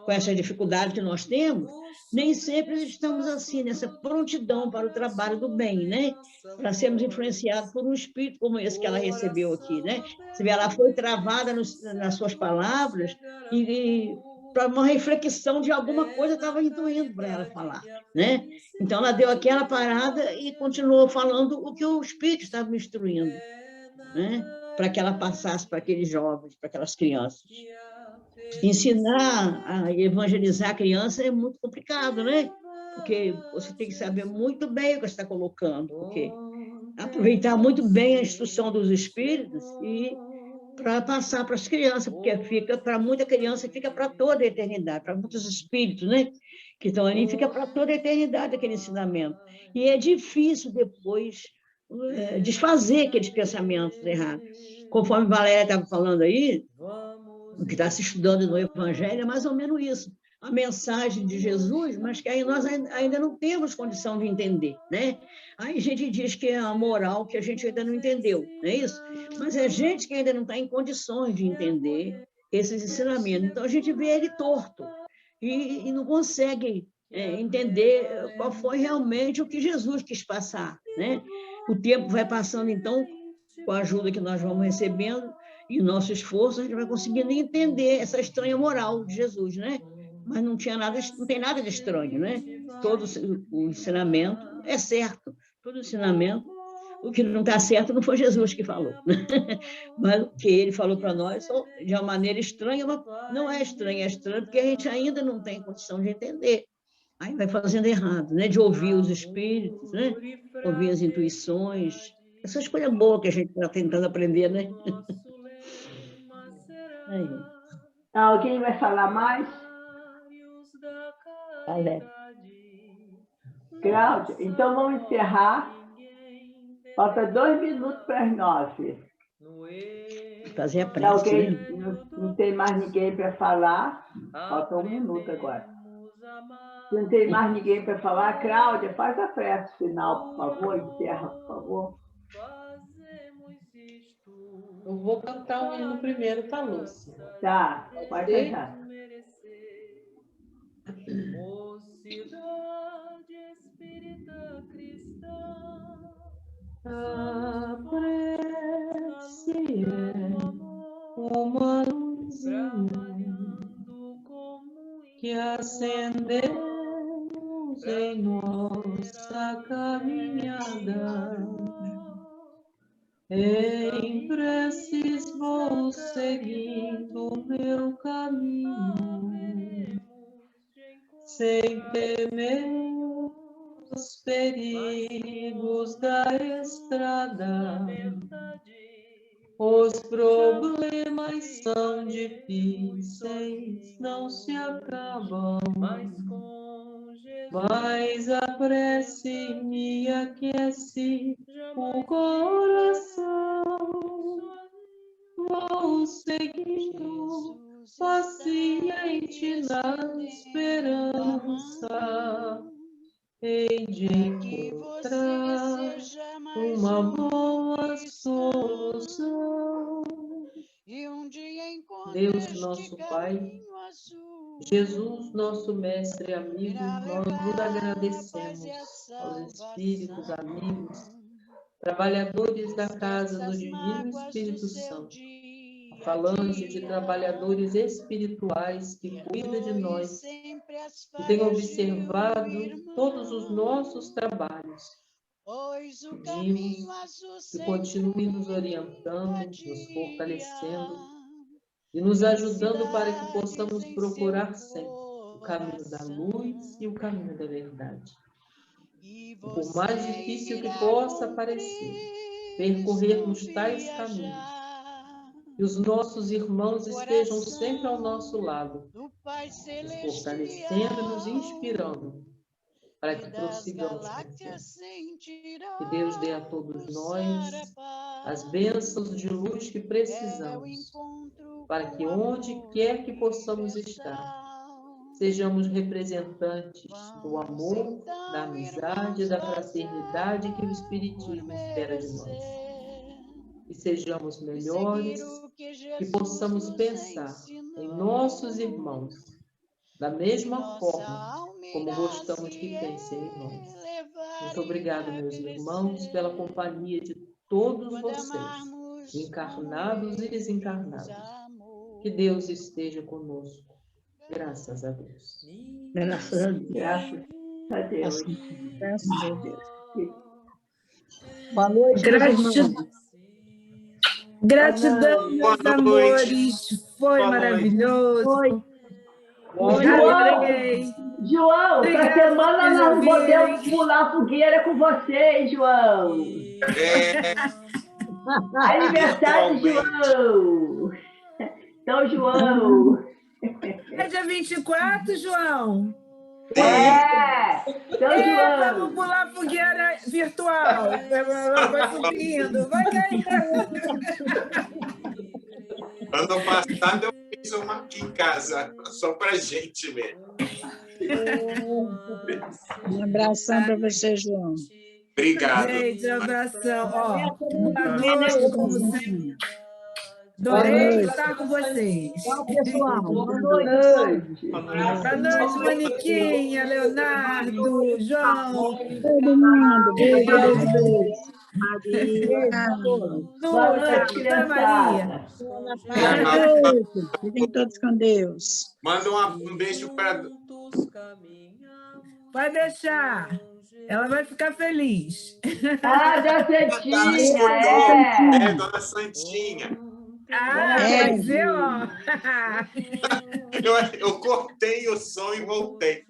com essa dificuldade que nós temos, nem sempre estamos assim, nessa prontidão para o trabalho do bem, né? Para sermos influenciados por um espírito como esse que ela recebeu aqui, né? Você vê, ela foi travada nas suas palavras e para uma reflexão de alguma coisa estava intuindo para ela falar, né? Então, ela deu aquela parada e continuou falando o que o espírito estava me instruindo, né? Para que ela passasse para aqueles jovens, para aquelas crianças. Ensinar a evangelizar a criança é muito complicado, né? Porque você tem que saber muito bem o que você está colocando, porque aproveitar muito bem a instrução dos espíritos e para passar para as crianças, porque fica para muita criança, fica para toda a eternidade, para muitos espíritos, né? Que estão ali, fica para toda a eternidade aquele ensinamento. E é difícil depois desfazer aqueles pensamentos errados. Conforme Valéria estava falando aí, O que está se estudando no Evangelho é mais ou menos isso. A mensagem de Jesus, mas que aí nós ainda não temos condição de entender, né? Aí a gente diz que é a moral que a gente ainda não entendeu, não é isso? Mas é gente que ainda não está em condições de entender esses ensinamentos. Então a gente vê ele torto e não consegue entender qual foi realmente o que Jesus quis passar, né? O tempo vai passando, então, com a ajuda que nós vamos recebendo e o nosso esforço, a gente vai conseguindo entender essa estranha moral de Jesus, né? Mas não tem nada de estranho, né? Todo o ensinamento é certo, todo o ensinamento, o que não está certo não foi Jesus que falou, né? Mas o que ele falou para nós de uma maneira estranha, mas não é estranho porque a gente ainda não tem condição de entender. Aí vai fazendo errado, né? De ouvir os espíritos, né? Ouvir as intuições. Essa escolha boa que a gente está tentando aprender, né? Aí. Alguém vai falar mais? Cláudia, então vamos encerrar. Falta 2 minutos para as 9. Fazer a prece, né? Não tem mais ninguém para falar. Falta 1 minuto agora. Se não tem mais ninguém para falar, Cláudia, faz a prece final, por favor. Encerra, por favor. Eu vou cantar um hino primeiro, tá, Lúcia? Tá, pode cantar. Mocidade espírita cristã, a prece é uma luzinha que acendemos em nossa caminhada. Em preces vou seguindo meu caminho, sem temer os perigos da estrada. Os problemas são difíceis, não se acabam, mas a prece me aquece o coração. Vou seguindo paciente na esperança, hei de encontrar uma boa solução. Deus, nosso Pai, Jesus, nosso mestre e amigo, nós vos agradecemos aos espíritos amigos, trabalhadores da casa do Divino Espírito Santo, a falange de trabalhadores espirituais que cuida de nós, que tem observado todos os nossos trabalhos. Pedimos que continue nos orientando, nos fortalecendo e nos ajudando para que possamos procurar sempre o caminho da luz e o caminho da verdade. E por mais difícil que possa parecer, percorrermos tais caminhos, que os nossos irmãos estejam sempre ao nosso lado, nos fortalecendo e nos inspirando, para que prossigamos com fé. Que Deus dê a todos nós as bênçãos de luz que precisamos, para que onde quer que possamos estar, sejamos representantes do amor, da amizade, da fraternidade que o Espiritismo espera de nós. E sejamos melhores, que possamos pensar em nossos irmãos da mesma forma como gostamos que pensem em nós. Muito obrigado, meus irmãos, pela companhia de todos vocês, encarnados e desencarnados. Que Deus esteja conosco. Graças a Deus. Graças a Deus. Graças a Deus. Boa noite, gratidão, meus amores. Foi maravilhoso. João, essa semana nós podemos pular fogueira com você, João. Aniversário, João. Então, João. É dia 24, João? Então, João. Vamos pular fogueira virtual. Vai subindo, vai caindo. Ano passado eu fiz uma aqui em casa, só para gente mesmo. Um abração para você, João. Obrigado. Gente, um abração. Ó, boa noite, como sempre. Adorei estar com vocês. Tchau, pessoal. Boa noite. Boa noite, Moniquinha, Leonardo, João. Todo mundo. Beijo. Maria. Boa noite, criançada. Boa noite. Fiquem todos com Deus. Manda um beijo para... Pode deixar. Ela vai ficar feliz. Ah, da Santinha, É, Dona Santinha. Ah, mas eu cortei o som e voltei.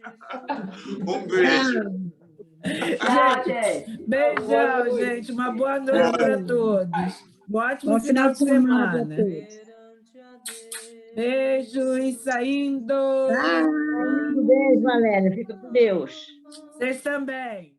Um beijo. Beijão, gente. Uma boa noite para todos. Um ótimo final de semana. Beijo e saindo. Um beijo, Valéria. Fica com Deus. Vocês também.